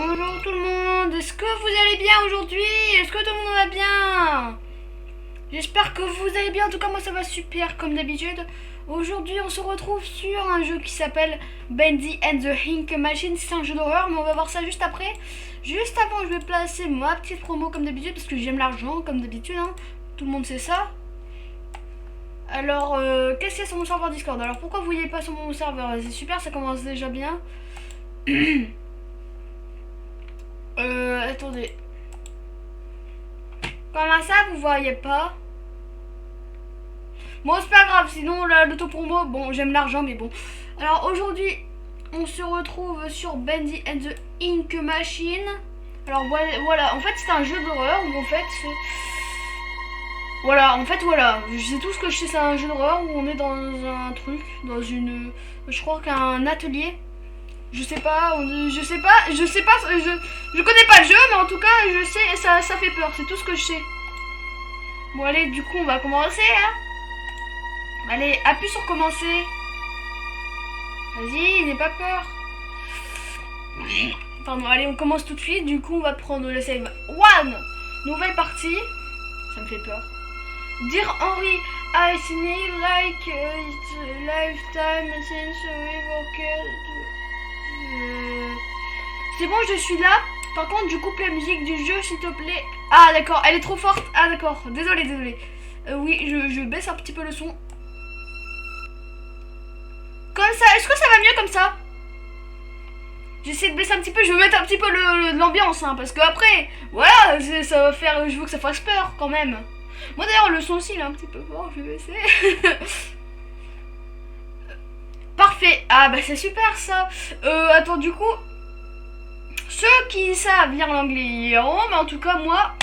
Bonjour tout le monde, est-ce que vous allez bien aujourd'hui? Est-ce que tout le monde va bien? J'espère que vous allez bien, en tout cas moi ça va super comme d'habitude. Aujourd'hui on se retrouve sur un jeu qui s'appelle Bendy and the Ink Machine. C'est un jeu d'horreur mais on va voir ça juste après. Juste avant je vais placer ma petite promo comme d'habitude parce que j'aime l'argent comme d'habitude, hein. Tout le monde sait ça. Alors qu'est-ce qu'il y a sur mon serveur Discord? Alors pourquoi vous voyez pas sur mon serveur? C'est super, ça commence déjà bien. Attendez. Comment ça, vous voyez pas? Bon, c'est pas grave, sinon l'auto-promo, bon, j'aime l'argent, mais bon. Alors aujourd'hui, on se retrouve sur Bendy and the Ink Machine. Alors voilà, en fait, c'est un jeu d'horreur où en fait... Voilà, c'est tout ce que je sais, c'est un jeu d'horreur où on est dans un truc, dans une... Je crois qu'un atelier. Je connais pas le jeu, mais en tout cas, je sais, ça fait peur, c'est tout ce que je sais. Bon, allez, du coup, on va commencer, hein. Allez, appuie sur commencer. Vas-y, n'aie pas peur. Pardon, allez, on commence tout de suite, du coup, on va prendre le save one. Nouvelle partie. Ça me fait peur. Dear Henry, I see like it's a lifetime since we worked. C'est bon, je suis là. Par contre, je coupe la musique du jeu, s'il te plaît. Ah, d'accord, elle est trop forte. Ah, d'accord, désolé. Oui, je baisse un petit peu le son. Comme ça, est-ce que ça va mieux comme ça? J'essaie de baisser un petit peu, je vais mettre un petit peu l'ambiance, hein, parce que après, voilà, ça va faire, je veux que ça fasse peur quand même. Moi d'ailleurs, le son aussi, il est un petit peu fort, je vais baisser. Parfait. Ah bah c'est super ça. Attends, du coup, ceux qui savent lire l'anglais liront, mais en tout cas moi,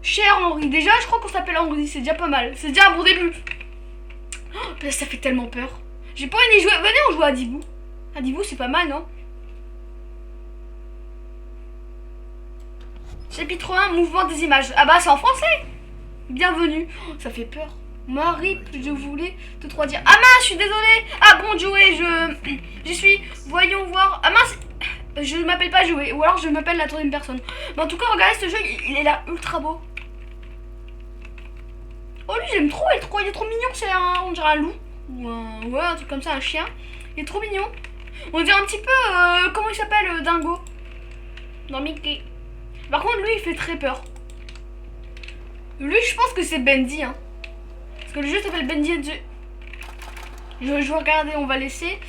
cher Henri, déjà je crois qu'on s'appelle Henri, c'est déjà pas mal, c'est déjà un bon début. Oh, ça fait tellement peur. J'ai pas envie d'y jouer, venez on joue à Dibou. À Dibou c'est pas mal, non? Chapitre 1, mouvement des images. Ah bah c'est en français. Bienvenue. Oh, ça fait peur. Marie, je voulais te trois dire. Ah mince, je suis désolée. Ah bon, Joey, je suis. Voyons voir. Ah mince, je m'appelle pas Joey. Ou alors je m'appelle la troisième personne. Mais en tout cas, regardez ce jeu, il est là ultra beau. Oh lui, j'aime trop. Il est trop mignon. On dirait un loup ou un truc comme ça, un chien. Il est trop mignon. On dirait un petit peu. Comment il s'appelle, Dingo dans Mickey. Par contre, lui, il fait très peur. Lui, je pense que c'est Bendy, hein. Parce que le jeu s'appelle Bendy and the... Je vais regarder, on va laisser.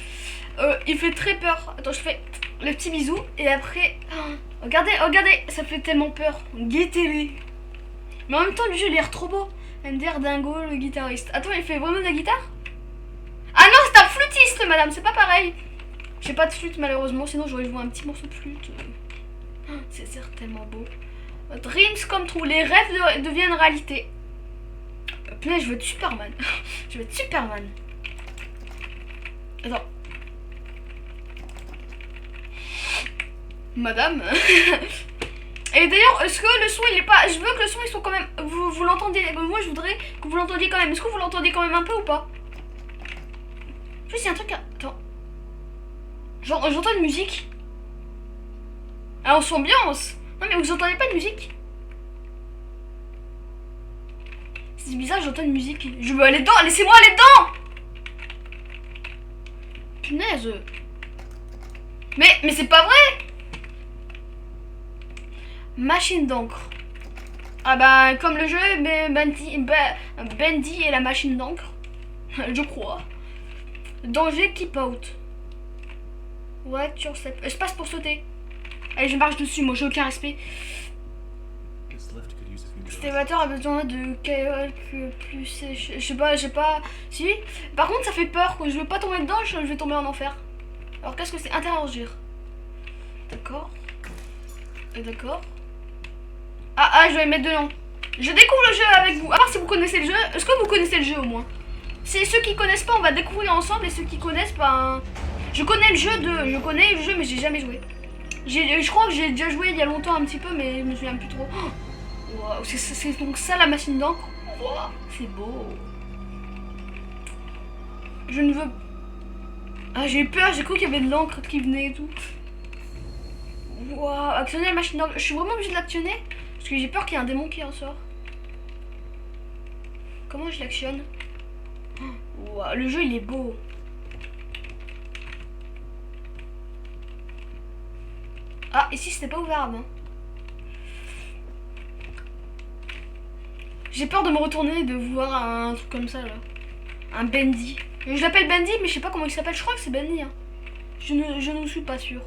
Il fait très peur. Attends, je fais le petit bisou. Et après... Oh, regardez, ça fait tellement peur. Guettez-les. Mais en même temps, le jeu, il a l'air trop beau. MDR Dingo, le guitariste. Attends, il fait vraiment de la guitare? Ah non, c'est un flûtiste, madame. C'est pas pareil. J'ai pas de flûte, malheureusement. Sinon, j'aurais joué un petit morceau de flûte. C'est tellement beau. Dreams come true. Les rêves deviennent réalité. Putain, je veux être Superman. Je veux être Superman. Attends. Madame. Et d'ailleurs, est-ce que le son il est pas... Je veux que le son il soit quand même... Vous l'entendez. Moi je voudrais que vous l'entendiez quand même. Est-ce que vous l'entendez quand même un peu ou pas? En plus il y a un truc... Attends. J'entends une musique. Ah, on s'ambiance. Non mais vous entendez pas de musique? C'est bizarre, j'entends une musique. Je veux aller dedans, laissez-moi aller dedans. Punaise. Mais c'est pas vrai. Machine d'encre. Ah bah comme le jeu, mais Bendy et la machine d'encre. Je crois. Danger, keep out. Voiture, espace pour sauter. Allez, je marche dessus, moi j'ai aucun respect. Stévateur a besoin de quelques plus sèches. Je sais pas, j'ai pas... Si. Par contre, ça fait peur. Je veux pas tomber dedans, je vais tomber en enfer. Alors, qu'est-ce que c'est? Interagir. D'accord. D'accord. Ah, je vais mettre dedans. Je découvre le jeu avec vous. À part si vous connaissez le jeu. Est-ce que vous connaissez le jeu au moins? C'est ceux qui connaissent pas, on va découvrir ensemble. Et ceux qui connaissent, ben... Je connais le jeu, mais j'ai jamais joué. Je crois que j'ai déjà joué il y a longtemps un petit peu, mais je me souviens plus trop. Wow, c'est donc ça la machine d'encre. Wow, c'est beau. Je ne veux... Ah, j'ai eu peur, j'ai cru qu'il y avait de l'encre qui venait et tout. Wow, actionner la machine d'horloge. Je suis vraiment obligée de l'actionner parce que j'ai peur qu'il y ait un démon qui en sort. Comment je l'actionne? Wow, le jeu il est beau. Ah, ici c'était pas ouvert avant. J'ai peur de me retourner et de voir un truc comme ça là. Un Bendy. Je l'appelle Bendy mais je sais pas comment il s'appelle. Je crois que c'est Bendy. Hein. Je ne suis pas sûre.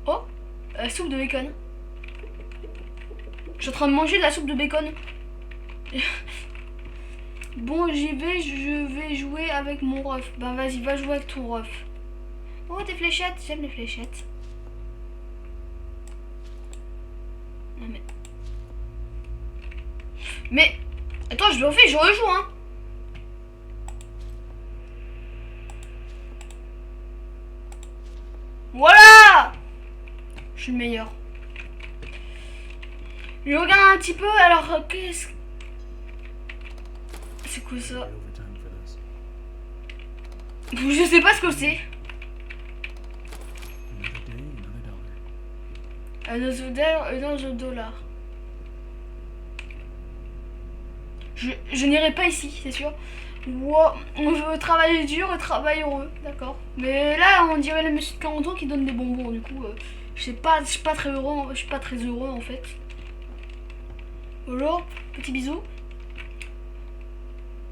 Oh, soupe de bacon. Je suis en train de manger de la soupe de bacon. Bon, j'y vais, je vais jouer avec mon ref. Ben vas-y, va jouer avec ton ref. Oh, des fléchettes, j'aime les fléchettes. Non mais... Mais... Attends, je le refais, je rejoue, hein. Voilà. Je suis le meilleur. Je regarde un petit peu, alors qu'est-ce... C'est quoi ça? Je sais pas ce que c'est. Another dollar. Je n'irai pas ici, c'est sûr. Wow, on veut travailler dur et travailler heureux, d'accord. Mais là, on dirait le monsieur de 40 ans qui donne des bonbons, du coup, je suis pas très heureux, je suis pas très heureux en fait. Bonjour, petit bisou.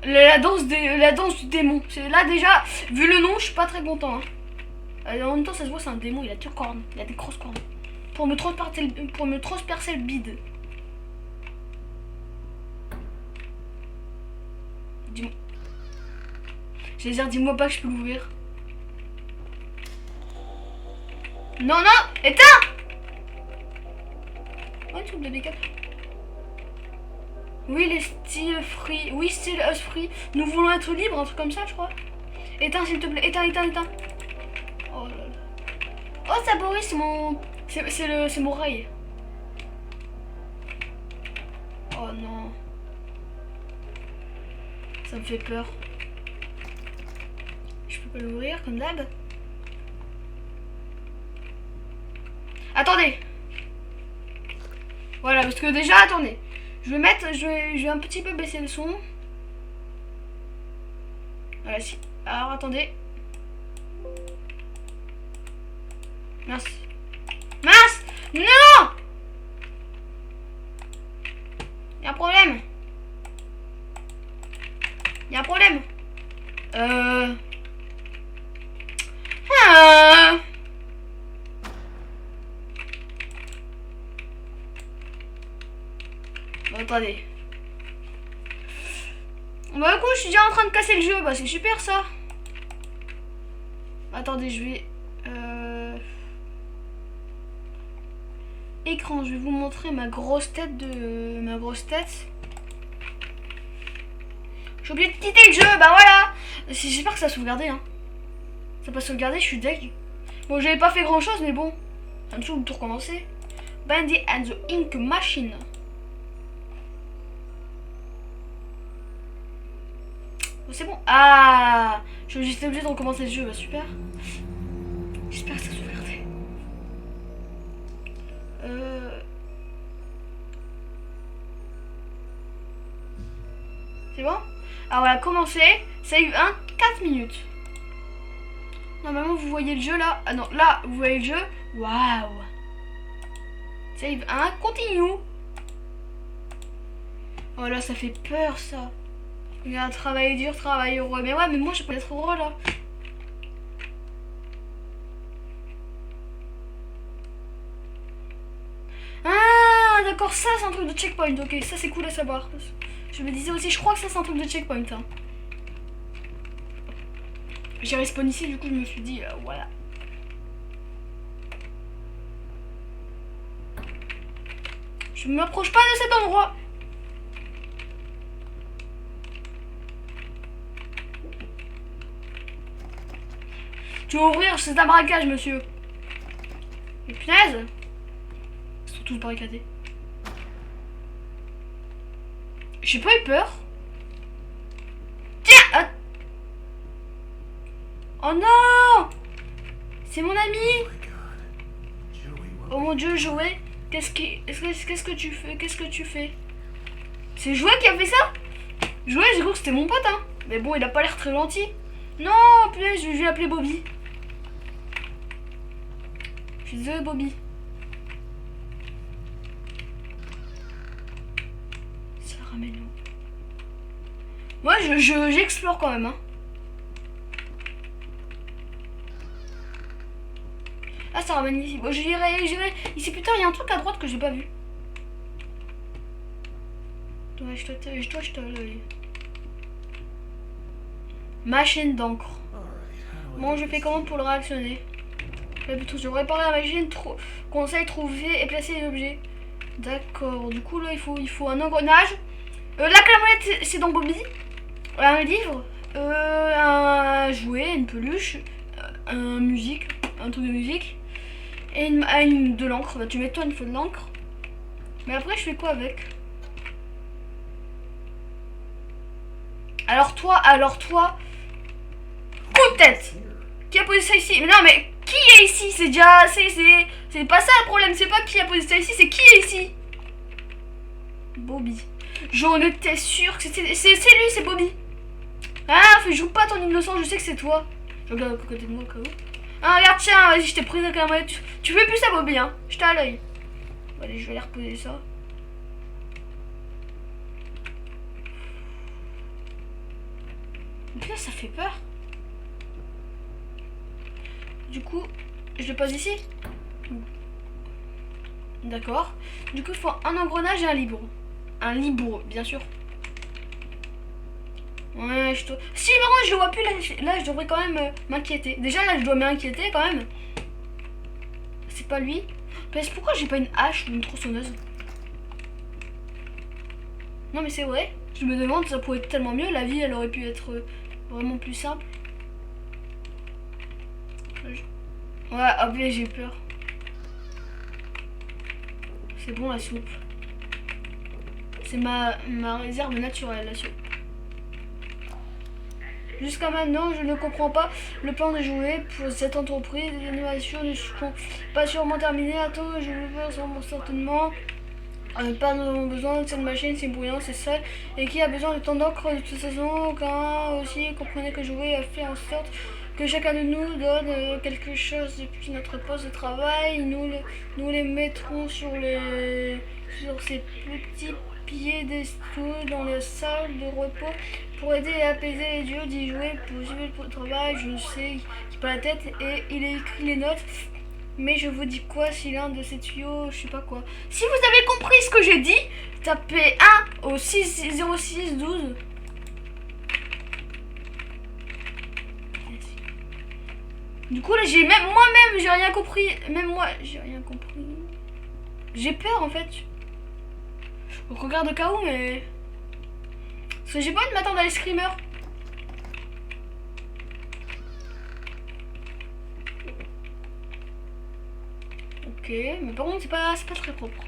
La danse du démon. Là déjà, vu le nom, je suis pas très content. Hein. En même temps, ça se voit, c'est un démon, il a deux cornes, il a des grosses cornes. Pour me transpercer le bide. Dis-moi. J'allais dire, dis-moi pas que je peux l'ouvrir. Non, non, éteins! Oh, une soupe de bacon. Oui, les styles free. Oui, style us free. Nous voulons être libres, un truc comme ça, je crois. Éteins, s'il te plaît. Éteins. Oh là là. Oh, ça Boris, c'est mon... C'est mon rail. Oh non. Ça me fait peur. Je peux pas l'ouvrir, comme d'hab. Attendez. Voilà, parce que déjà, attendez. Je vais un petit peu baisser le son. Voilà, si. Alors, attendez. Mince. Mince! Non! Y'a un problème. Y'a un problème. Bon, attendez. Bah, du coup, je suis déjà en train de casser le jeu. Bah, c'est super ça. Attendez, je vais. Écran, je vais vous montrer ma grosse tête de. Ma grosse tête. J'ai oublié de quitter le jeu, bah voilà. J'espère que ça a sauvegardé, hein. Ça n'a pas sauvegardé, je suis deg. Bon, j'avais pas fait grand chose, mais bon. Ça me saoule de tout recommencer. Bendy and the Ink Machine. Oh, c'est bon. Ah, j'étais obligée de recommencer le jeu, bah super. J'espère que ça a sauvegardé. C'est bon? Alors on va commencer. Save 1, 4 minutes. Normalement vous voyez le jeu là. Ah non, là vous voyez le jeu. Waouh. Save 1, continue. Oh là ça fait peur ça. Regarde, travail dur, travail heureux. Mais ouais, mais moi je peux être heureux là. Ah d'accord, ça c'est un truc de checkpoint. Ok, ça c'est cool à savoir. Je me disais aussi, je crois que ça c'est un truc de checkpoint. Hein. J'ai respawn ici, du coup je me suis dit, voilà. Je ne m'approche pas de cet endroit. Tu vas ouvrir, c'est un braquage, monsieur. Mais punaise. Ils sont tous barricadés. J'ai pas eu peur. Tiens. Oh non. C'est mon ami. Oh mon dieu, Joey. Qu'est-ce que tu fais? Qu'est-ce que tu fais? C'est Joey qui a fait ça? Joey, j'ai cru que c'était mon pote, hein. Mais bon, il a pas l'air très gentil. Non, putain, je vais appeler Bobby. Je suis désolée, Bobby. Ça ramène où? Moi, j'explore quand même, hein. Ah, ça ramène ici. Bon, j'irai ici plus tard. Il y a un truc à droite que j'ai pas vu. Ouais, je te l'œil. Machine d'encre. Bon, je fais comment pour le réactionner? Là, plutôt, je réparer la machine. Conseil, trouver et placer les objets. D'accord. Du coup, là, il faut un engrenage. La clamonnette, c'est dans Bobby. Un livre. Un jouet, une peluche. Un truc de musique. Et de l'encre. Bah, tu mets toi, il faut de l'encre. Mais après, je fais quoi avec? Alors toi. Coup de tête. Qui a posé ça ici? Mais non, mais qui est ici? C'est déjà. C'est pas ça le problème. C'est pas qui a posé ça ici, c'est qui est ici? Bobby. J'en étais sûre que c'est lui, c'est Bobby. Ah, joue pas ton innocent, je sais que c'est toi. Je regarde à côté de moi, quand même. Ah, regarde, tiens, vas-y, je t'ai pris la caméra. Tu fais plus ça, Bobby, hein. Je t'ai à l'œil. Bon, allez, je vais aller reposer ça. Putain, ça fait peur. Du coup, je le pose ici. D'accord. Du coup, il faut un engrenage et un libre. Un libre, bien sûr. Ouais, Si, par contre, je le vois plus là, je devrais quand même m'inquiéter. Déjà, là, je dois m'inquiéter quand même. C'est pas lui. Mais pourquoi j'ai pas une hache ou une tronçonneuse? Non, mais c'est vrai. Je me demande, ça pourrait être tellement mieux. La vie, elle aurait pu être vraiment plus simple. Ouais, ah ben j'ai peur. C'est bon, la soupe. C'est ma réserve naturelle, la soupe. Jusqu'à maintenant, je ne comprends pas le plan de jouer pour cette entreprise. Les animations ne sont pas sûrement terminées. Attends, je veux faire certainement. Pas besoin de cette machine, c'est bruyant, c'est sale. Et qui a besoin de tant d'encre de toute façon? Aucun aussi comprenait que jouer a fait en sorte que chacun de nous donne quelque chose depuis notre poste de travail. Nous les mettrons sur ces petits piédestaux dans la salle de repos pour aider et apaiser les dieux d'y jouer pour suivre le travail. Je sais qu'il pas la tête et il a écrit les notes. Mais je vous dis quoi si l'un de ces tuyaux, je sais pas quoi. Si vous avez compris ce que j'ai dit, tapez 1 au 606 12. Du coup là j'ai moi-même j'ai rien compris. Même moi j'ai rien compris. J'ai peur en fait. Je regarde au cas où mais. Parce que j'ai pas envie de m'attendre à les screamers. Ok, mais par contre c'est pas très propre.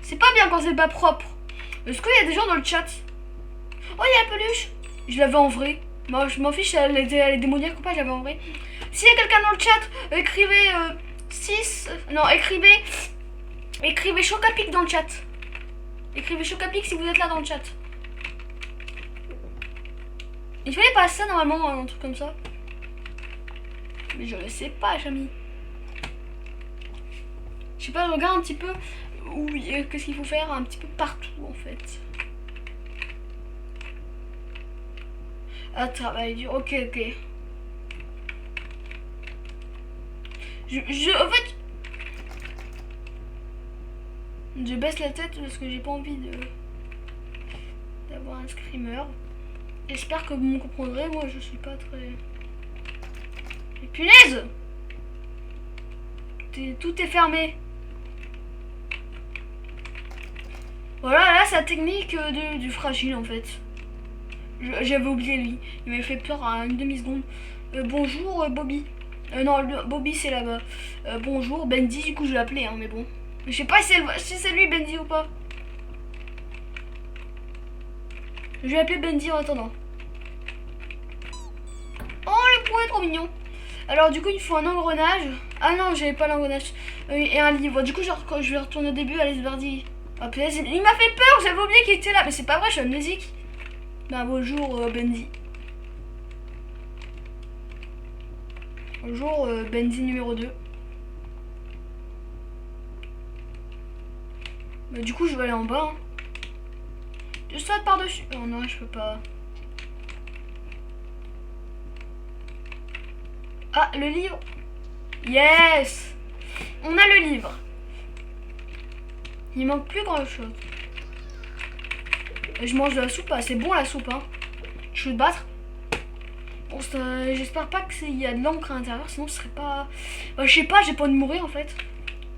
C'est pas bien quand c'est pas propre. Est-ce qu'il y a des gens dans le chat? Oh, il y a la peluche. Je l'avais en vrai. Moi je m'en fiche, elle est démoniaque ou pas, je l'avais en vrai. S'il y a quelqu'un dans le chat, écrivez 6. Non, écrivez Chocapic dans le chat. Écrivez Chocapic si vous êtes là dans le chat. Il fallait pas ça normalement, un truc comme ça. Mais je le sais pas, Chami. Je sais pas, je regarde un petit peu où qu'est-ce qu'il faut faire un petit peu partout en fait. Ah, travail dur, ok. En fait, je baisse la tête parce que j'ai pas envie d'avoir un screamer. J'espère que vous me comprendrez, moi je suis pas très... Et punaise! Tout est fermé. Voilà, là c'est la technique du fragile en fait. J'avais oublié lui. Il m'avait fait peur à une demi-seconde. Bonjour Bobby. Non, Bobby c'est là-bas. Bonjour Bendy, du coup je vais l'appeler, hein, mais bon. Je sais pas si c'est lui Bendy ou pas. Je vais appeler Bendy en attendant. Oh le poulet trop mignon. Alors du coup il faut un engrenage. Ah non, j'avais pas l'engrenage. Et un livre. Du coup quand je vais retourner au début, Alice Bardi. Ah punaise, il m'a fait peur, j'avais oublié qu'il était là. Mais c'est pas vrai, je suis amnésique. Bah bonjour Bendy. Bonjour Bendy numéro 2. Bah du coup je vais aller en bas. Hein. Je saute par-dessus. Oh non, je peux pas. Ah, le livre. Yes. On a le livre. Il manque plus grand chose. Je mange de la soupe, c'est bon la soupe hein. Je veux te battre. Bon, j'espère pas qu'il y a de l'encre à l'intérieur, sinon ce serait pas... Bah, je sais pas, j'ai pas envie de mourir en fait.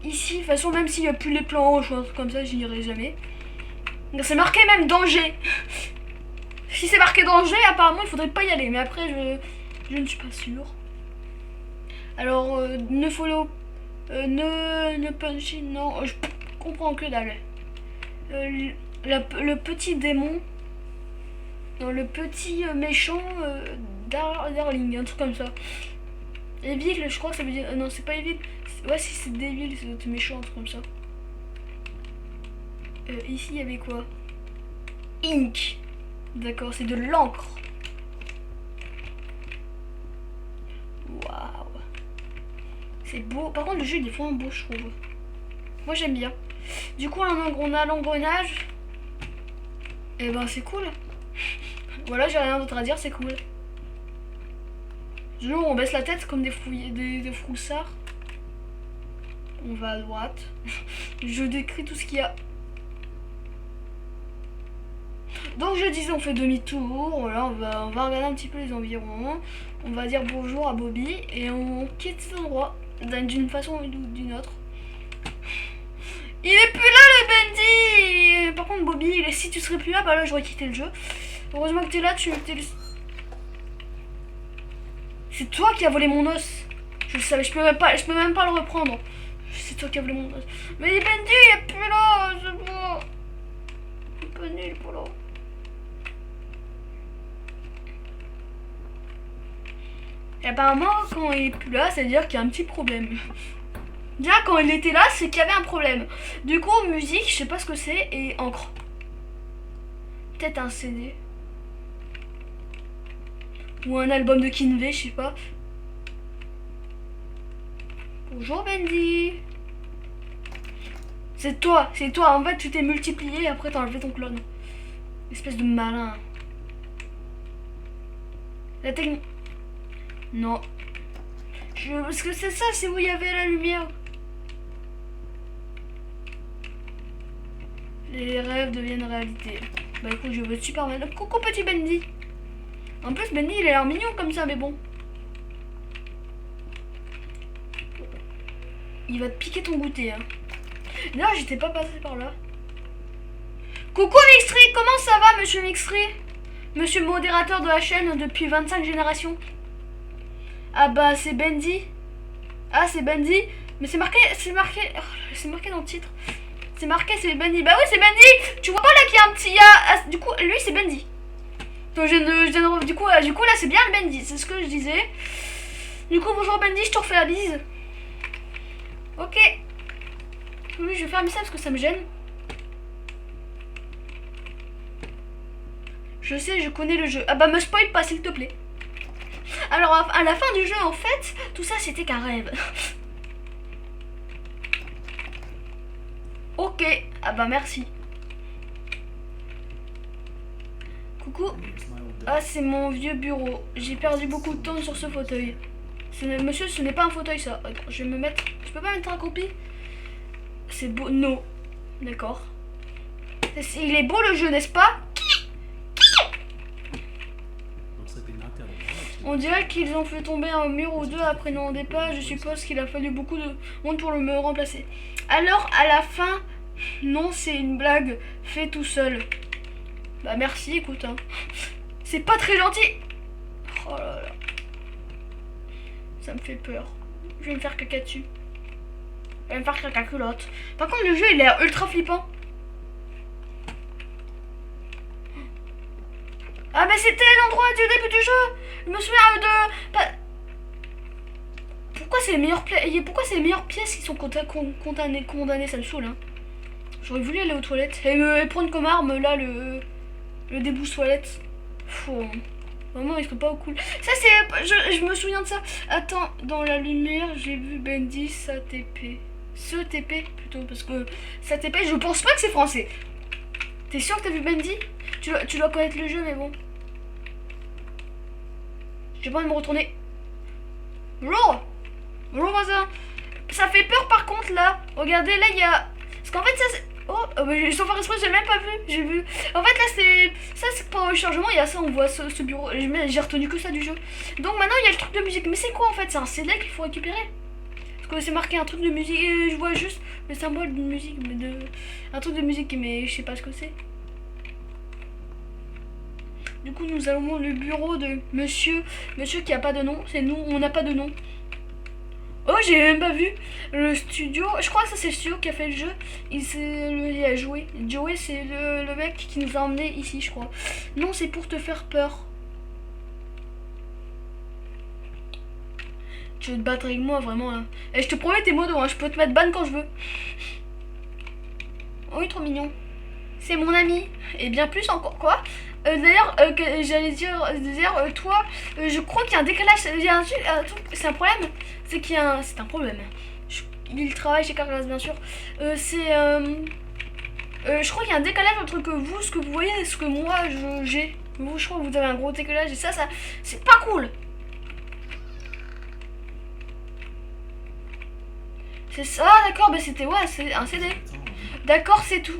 Ici, de toute façon, même s'il y a plus les planches ou un truc comme ça, j'y irai jamais. C'est marqué même danger. Si c'est marqué danger, apparemment il faudrait pas y aller, mais après je ne suis pas sûre. Alors, ne follow... ne punchy, non, je comprends que dalle. Le petit démon, non, le petit méchant Darling, un truc comme ça. Evil, je crois que ça veut dire. Non, c'est pas Evil. Ouais, si c'est Devil, c'est méchant, un truc comme ça. Ici, il y avait quoi? Ink. D'accord, c'est de l'encre. Waouh. C'est beau. Par contre, le jeu, il est vraiment beau, je trouve. Moi, j'aime bien. Du coup, on a l'engrenage. Et ben, c'est cool. Voilà, j'ai rien d'autre à dire, c'est cool. Toujours, on baisse la tête comme des froussards. On va à droite. Je décris tout ce qu'il y a. Donc je disais, on fait demi-tour. Voilà, on va regarder un petit peu les environs. On va dire bonjour à Bobby et on quitte cet endroit d'une façon ou d'une autre. Il est plus là le Bendy. Par contre Bobby, si tu serais plus là, bah là j'aurais quitté le jeu. Heureusement que t'es là, C'est toi qui as volé mon os. Je le savais, je peux même pas le reprendre. C'est toi qui as volé mon os. Mais Bendy, il est plus là, c'est bon. Bendy, il est pas là. Et apparemment, quand il est plus là, ça veut dire qu'il y a un petit problème. Déjà, quand il était là, c'est qu'il y avait un problème. Du coup, musique, je sais pas ce que c'est, et encre. Peut-être un CD. Ou un album de Kinvey, je sais pas. Bonjour Bendy. C'est toi. En fait, tu t'es multiplié et après t'as enlevé ton clone. Espèce de malin. La technique. Non. Parce que c'est ça, c'est où il y avait la lumière. Les rêves deviennent réalité. Bah écoute, je veux être Superman. Coucou petit Bendy. En plus, Bendy, il a l'air mignon comme ça, mais bon. Il va te piquer ton goûter, hein. Non, j'étais pas passé par là. Coucou Mixtry, comment ça va, monsieur Mixtry? Monsieur modérateur de la chaîne depuis 25 générations. Ah bah, c'est Bendy. Ah, c'est Bendy. Mais c'est marqué dans le titre. C'est marqué, c'est Bendy. Bah oui, c'est Bendy. Tu vois pas là qu'il y a un petit... Du coup, lui, c'est Bendy. Donc, du coup, là, c'est bien le Bendy. C'est ce que je disais. Du coup, bonjour Bendy, je te refais la bise. Ok. Oui, je vais fermer ça parce que ça me gêne. Je sais, je connais le jeu. Ah bah, me spoil pas, s'il te plaît. Alors, à la fin du jeu, en fait, tout ça, c'était qu'un rêve. Ok. Ah bah, merci. Coucou. Ah, c'est mon vieux bureau. J'ai perdu beaucoup de temps sur ce fauteuil. Monsieur, ce n'est pas un fauteuil, ça. Attends, je vais me mettre... Je peux pas mettre un copie? C'est beau. Non. D'accord. Il est beau le jeu, n'est-ce pas? On dirait qu'ils ont fait tomber un mur ou deux après n'en pas. Je suppose qu'il a fallu beaucoup de monde pour me remplacer. Alors, à la fin... Non, c'est une blague. Fait tout seul. Bah merci, écoute. Hein. C'est pas très gentil. Oh là là. Ça me fait peur. Je vais me faire caca dessus. Je vais me faire caca culotte. Par contre, le jeu, il a l'air ultra flippant. Ah bah c'était l'endroit du début du jeu. Je me souviens de... pourquoi c'est les meilleures pièces qui sont condamnées, ça me saoule, hein. J'aurais voulu aller aux toilettes et prendre comme arme, là, le débouche toilette. Faut... Vraiment, ils sont pas cool. Ça, c'est... Je me souviens de ça. Attends, dans la lumière, j'ai vu Bendy, sa TP. Ce TP, plutôt, parce que sa TP, je pense pas que c'est français. T'es sûr que t'as vu Bendy? Tu dois connaître le jeu, mais bon. J'ai pas envie de me retourner. Bonjour. Bonjour, voisin. Ça fait peur, par contre, là. Regardez, là, il y a... Parce qu'en fait, ça, c'est... Oh, sans faire exprès, j'ai même pas vu. J'ai vu. En fait, là, c'est... Ça, c'est pendant le chargement, il y a ça, on voit ce bureau. J'ai retenu que ça du jeu. Donc, maintenant, il y a le truc de musique. Mais c'est quoi, en fait? C'est un CD qu'il faut récupérer. Parce que c'est marqué un truc de musique. Et je vois juste le symbole de musique. Mais de... Un truc de musique, mais je sais pas ce que c'est. Du coup, nous allons le bureau de monsieur. Monsieur qui a pas de nom. C'est nous, on n'a pas de nom. Oh, j'ai même pas vu le studio. Je crois que ça c'est le studio qui a fait le jeu. Il a joué. Joey, c'est le mec qui nous a emmenés ici, je crois. Non, c'est pour te faire peur. Tu veux te battre avec moi, vraiment, là. Et je te promets tes modos, hein. Je peux te mettre ban quand je veux. Oh, il est trop mignon. C'est mon ami. Et bien plus encore. Quoi? D'ailleurs, j'allais dire, toi, je crois qu'il y a un décalage. Il y a un truc, c'est un problème. C'est qu'il y a un... C'est un problème. Il travaille chez Carglass, bien sûr. Je crois qu'il y a un décalage entre vous, ce que vous voyez et ce que moi, j'ai. Vous, je crois que vous avez un gros décalage. Et ça c'est pas cool. C'est ça, d'accord, mais c'était... Ouais, c'est un CD. D'accord, c'est tout.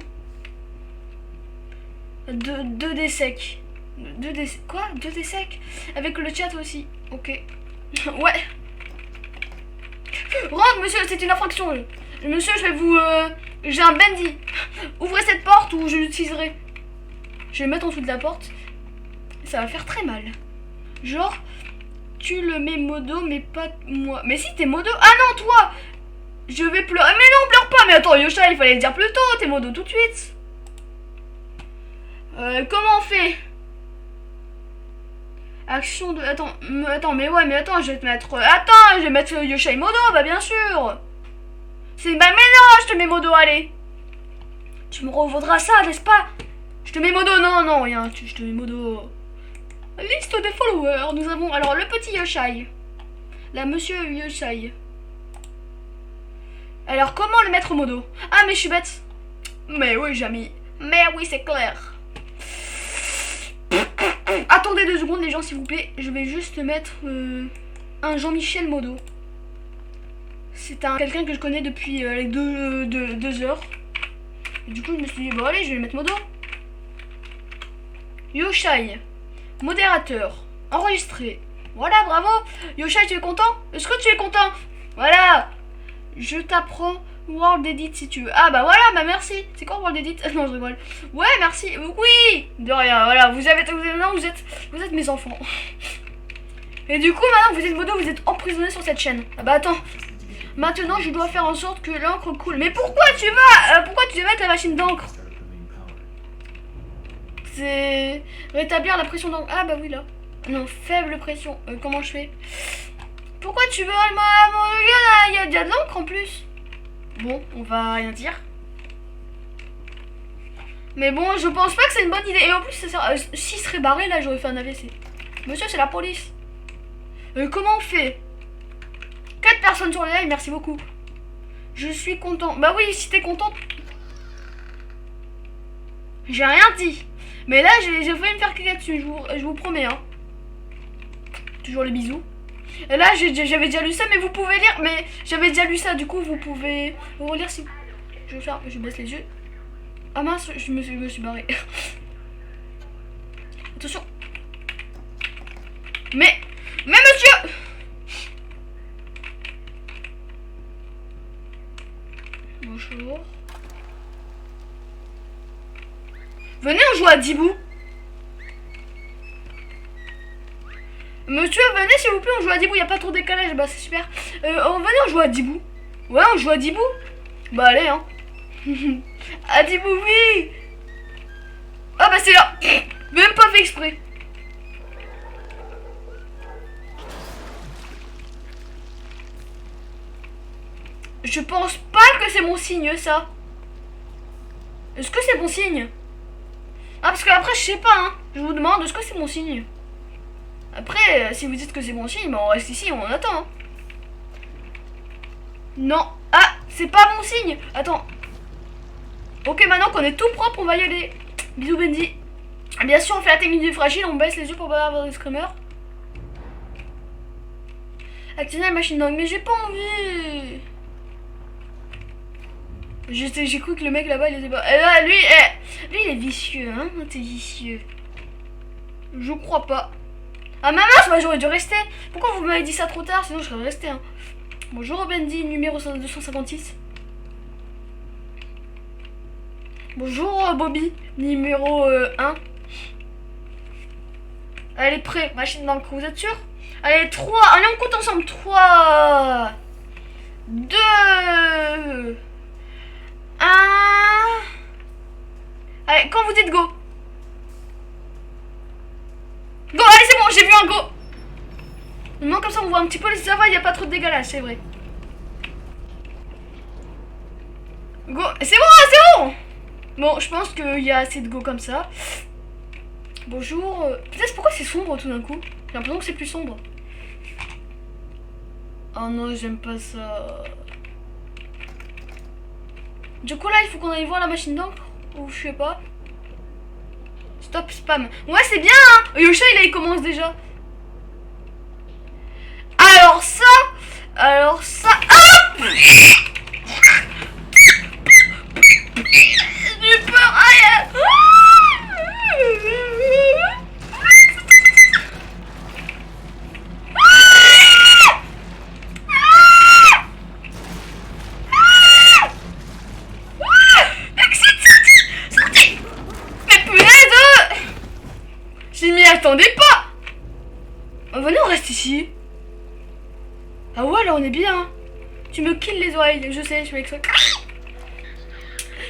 2D sec. 2D... Quoi? 2D sec? Avec le chat aussi. Ok. Ouais. Rentre, monsieur, c'est une infraction. Monsieur, je vais vous... J'ai un Bendy. Ouvrez cette porte ou je l'utiliserai. Je vais le mettre en dessous de la porte. Ça va faire très mal. Genre, tu le mets modo, mais pas moi. Mais si, t'es modo... Ah non, toi! Je vais pleurer. Mais non, pleure pas. Mais attends, Yosha, il fallait le dire plus tôt. T'es modo tout de suite. Comment on fait? Action de... Attends, mais ouais, mais attends, je vais te mettre... Attends, je vais mettre Yoshai modo, bah bien sûr. C'est... Bah mais non, je te mets modo, allez. Tu me revaudras ça, n'est-ce pas? Je te mets modo, non, rien, je te mets modo. Liste des followers, nous avons... Alors, le petit Yoshai. Là, monsieur Yoshai. Alors, comment le mettre modo? Ah, mais je suis bête. Mais oui, j'ai mis... Mais oui, c'est clair. Attendez 2 secondes, les gens, s'il vous plaît. Je vais juste mettre un Jean-Michel modo. C'est quelqu'un que je connais depuis les 2 heures. Et du coup, je me suis dit, bon, allez, je vais le mettre modo. Yoshai, modérateur, enregistré. Voilà, bravo. Yoshai, tu es content? Est-ce que tu es content? Voilà. Je t'apprends World Edit si tu veux. Ah bah voilà, bah merci. C'est quoi World Edit? Non, je rigole. Ouais, merci. Oui. De rien, voilà. Vous êtes mes enfants. Et du coup, maintenant que vous êtes modo, vous êtes emprisonnés sur cette chaîne. Ah bah attends. Maintenant, je dois faire en sorte que l'encre coule. Mais pourquoi tu vas mettre la machine d'encre? C'est rétablir la pression d'encre. Ah bah oui, là. Non, faible pression. Comment je fais? Pourquoi tu veux... Il y a de l'encre en plus. Bon, on va rien dire. Mais bon, je pense pas que c'est une bonne idée. Et en plus, ça sert... s'il serait barré, là, j'aurais fait un AVC. Monsieur, c'est la police. Comment on fait? 4 personnes sur le live, merci beaucoup. Je suis content. Bah oui, si t'es contente. J'ai rien dit. Mais là, j'ai failli me faire cliquer dessus, je vous promets, hein. Toujours les bisous. Et là, j'avais déjà lu ça, mais vous pouvez lire. Mais j'avais déjà lu ça, du coup, vous pouvez relire si... Je baisse les yeux. Ah mince, je me suis barré. Attention. Mais monsieur! Bonjour. Venez, on joue à Dibou. Monsieur, venez s'il vous plaît, on joue à Dibou, y a pas trop de décalage, bah c'est super. Venez, on joue à Dibou. Ouais, on joue à Dibou. Bah allez, hein. À Dibou, oui. Ah bah c'est là. Même pas fait exprès. Je pense pas que c'est mon signe, ça. Est-ce que c'est mon signe? Ah, parce que après, je sais pas, hein. Je vous demande, est-ce que c'est mon signe? Après, si vous dites que c'est mon signe, bah on reste ici, on attend. Hein. Non. Ah, c'est pas mon signe. Attends. Ok, maintenant qu'on est tout propre, on va y aller. Bisous, Bendy. Bien sûr, on fait la technique du fragile, on baisse les yeux pour pas avoir des screamers. Activer la machine d'angle, mais j'ai pas envie. J'ai cru que le mec là-bas, il était pas... là, lui, lui, il est vicieux, hein. T'es vicieux. Je crois pas. Ah, ma mince, bah, j'aurais dû rester. Pourquoi vous m'avez dit ça trop tard? Sinon, je serais resté, hein. Bonjour, Bendy, numéro 256. Bonjour, Bobby, numéro 1. Allez, prêt, machine d'encre, vous êtes sûr? Allez, 3, allez, on compte ensemble. 3, 2, 1. Allez, quand vous dites go. Go, allez, c'est bon, j'ai vu un go. Non, comme ça, on voit un petit peu les ça va, il n'y a pas trop de dégalage, c'est vrai. Go, c'est bon, c'est bon. Bon, je pense qu'il y a assez de go comme ça. Bonjour. Peut-être pourquoi c'est sombre tout d'un coup. J'ai l'impression que c'est plus sombre. Oh non, j'aime pas ça. Du coup là, il faut qu'on aille voir la machine d'encre. Ou je sais pas. Stop spam. Ouais, c'est bien, hein. Yosha, il commence déjà. Alors ça. Alors ça. Ah, j'ai peur. Aïe. Je m'y attendais pas. Venez, on reste ici. Ah ouais, là on est bien. Tu me kills les oreilles, je sais, je fais exprès.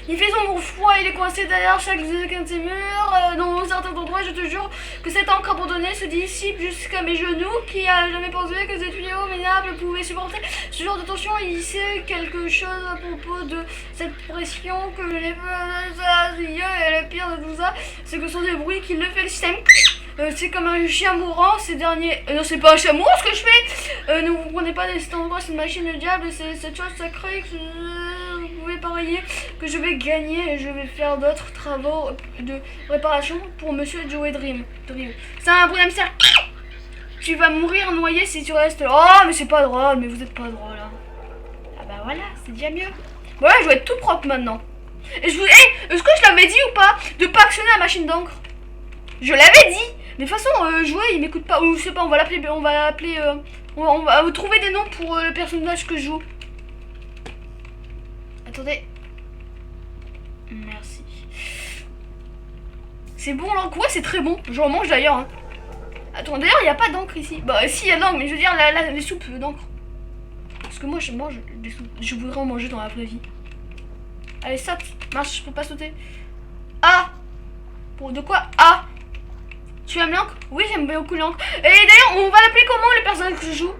Il fait son froid, il est coincé derrière chaque de ses murs. Dans certains endroits, je te jure que cette encre abandonnée se dissipe jusqu'à mes genoux. Qui a jamais pensé que ce tuyau minable pouvait supporter ce genre de tension? Il sait quelque chose à propos de cette pression que les et le pire de tout ça, c'est que ce sont des bruits qui le fait le système. C'est comme un chien mourant, ces derniers... non, c'est pas un chien mourant ce que je fais. Ne vous prenez pas de cet endroit, c'est une machine de diable, c'est cette chose sacrée que vous pouvez parier que je vais gagner et je vais faire d'autres travaux de réparation pour Monsieur Joey Dream. C'est un problème sérieux. Tu vas mourir noyé si tu restes là. Oh, mais c'est pas drôle, mais vous êtes pas drôle. Hein. Ah bah voilà, c'est déjà mieux. Voilà, je vais être tout propre maintenant. Et je vous... est-ce que je l'avais dit ou pas de pas actionner la machine d'encre? Je l'avais dit. Mais de toute façon, jouer, il m'écoute pas. Ou je sais pas, on va l'appeler. On va trouver des noms pour le personnage que je joue. Attendez. Merci. C'est bon l'encre. Ouais, c'est très bon. J'en mange d'ailleurs. Hein. Attends, d'ailleurs, il n'y a pas d'encre ici. Bah, si, il y a de l'encre, mais je veux dire, les soupes d'encre. Parce que moi, je mange des soupes. Je voudrais en manger dans la vraie vie. Allez, saute. Marche, je peux pas sauter. Ah. Pour de quoi? Ah. Tu aimes l'encre? Oui, j'aime beaucoup l'encre. Et d'ailleurs, on va l'appeler comment le personnage que je joue?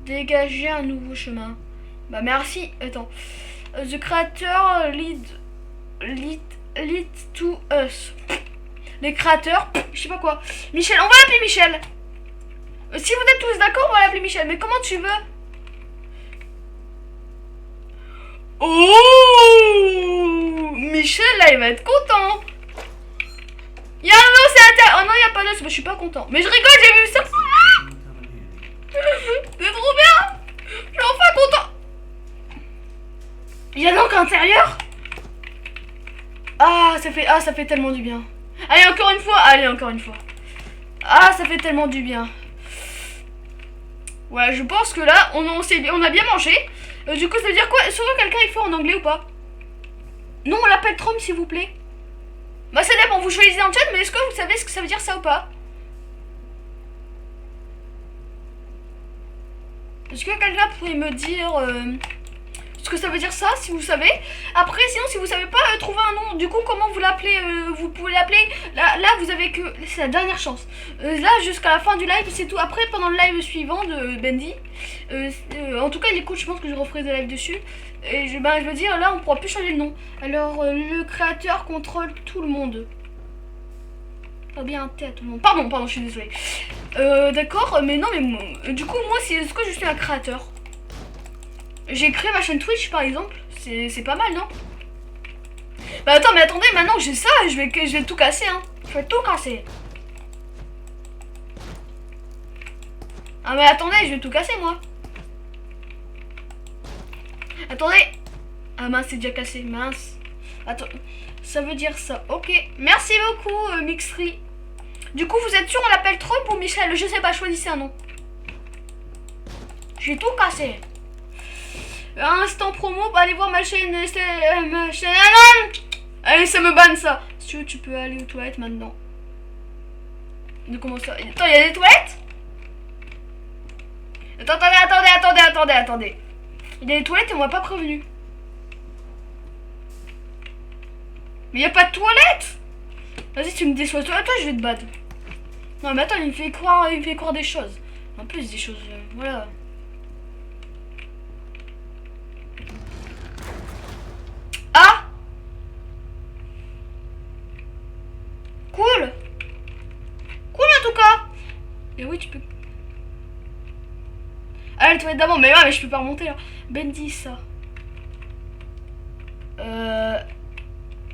Dégager un nouveau chemin. Bah merci. Attends. The creator lead to us. Les créateurs, je sais pas quoi. Michel, on va l'appeler Michel. Si vous êtes tous d'accord, on va l'appeler Michel. Mais comment tu veux? Oh, Michel, là, il va être content. Y'a un os, c'est à terre. Oh non, il n'y a pas d'os. Bah, je suis pas content. Mais je rigole, j'ai vu ça. C'est trop bien. Je suis enfin content. Il y a donc à l'intérieur. Ah, ça fait tellement du bien. Allez, encore une fois. Allez, encore une fois. Ah, ça fait tellement du bien. Voilà, je pense que là, on a bien mangé. Du coup, ça veut dire quoi? Est-ce que quelqu'un est fort en anglais ou pas? Non, on l'appelle Trom, s'il vous plaît. Bah, ça dépend, vous choisissez en chat, mais est-ce que vous savez ce que ça veut dire ça ou pas? Est-ce que quelqu'un pourrait me dire ce que ça veut dire ça, si vous savez. Après, sinon, si vous savez pas, trouver un nom. Du coup, comment vous l'appelez vous pouvez l'appeler. Là, vous avez que... C'est la dernière chance. Là, jusqu'à la fin du live, c'est tout. Après, pendant le live suivant de Bendy, en tout cas, il écoute, je pense que je referai des lives dessus. Et je veux dire, là, on pourra plus changer le nom. Alors, le créateur contrôle tout le monde. Pas bien thé à tout le monde. Pardon, je suis désolée. D'accord, mais non, mais du coup, moi, est-ce que je suis un créateur? J'ai créé ma chaîne Twitch, par exemple. C'est pas mal, non? Bah attends, mais attendez, maintenant que j'ai ça, je vais tout casser, hein. Je vais tout casser. Ah mais attendez, je vais tout casser, moi. Attendez. Ah mince, c'est déjà cassé, mince. Attends, ça veut dire ça. Ok, merci beaucoup, Mixry. Du coup, vous êtes sûr on l'appelle Trump ou Michel? Je sais pas, choisissez un nom. J'ai tout cassé. Instant promo, allez voir ma chaîne. Allez, ça me banne ça. Si tu peux aller aux toilettes maintenant. De comment ça? Attends, il y a des toilettes? Attendez. Il y a des toilettes et on m'a pas prévenu. Mais il y a pas de toilettes. Vas-y, tu me déçois. Toi, je vais te battre. Non, mais attends, il me fait croire des choses. En plus, des choses. Voilà. Ah! Cool! Cool en tout cas! Et oui, tu peux. Ah, les toilettes d'avant, mais ouais, mais je peux pas remonter là. Bendy, ça.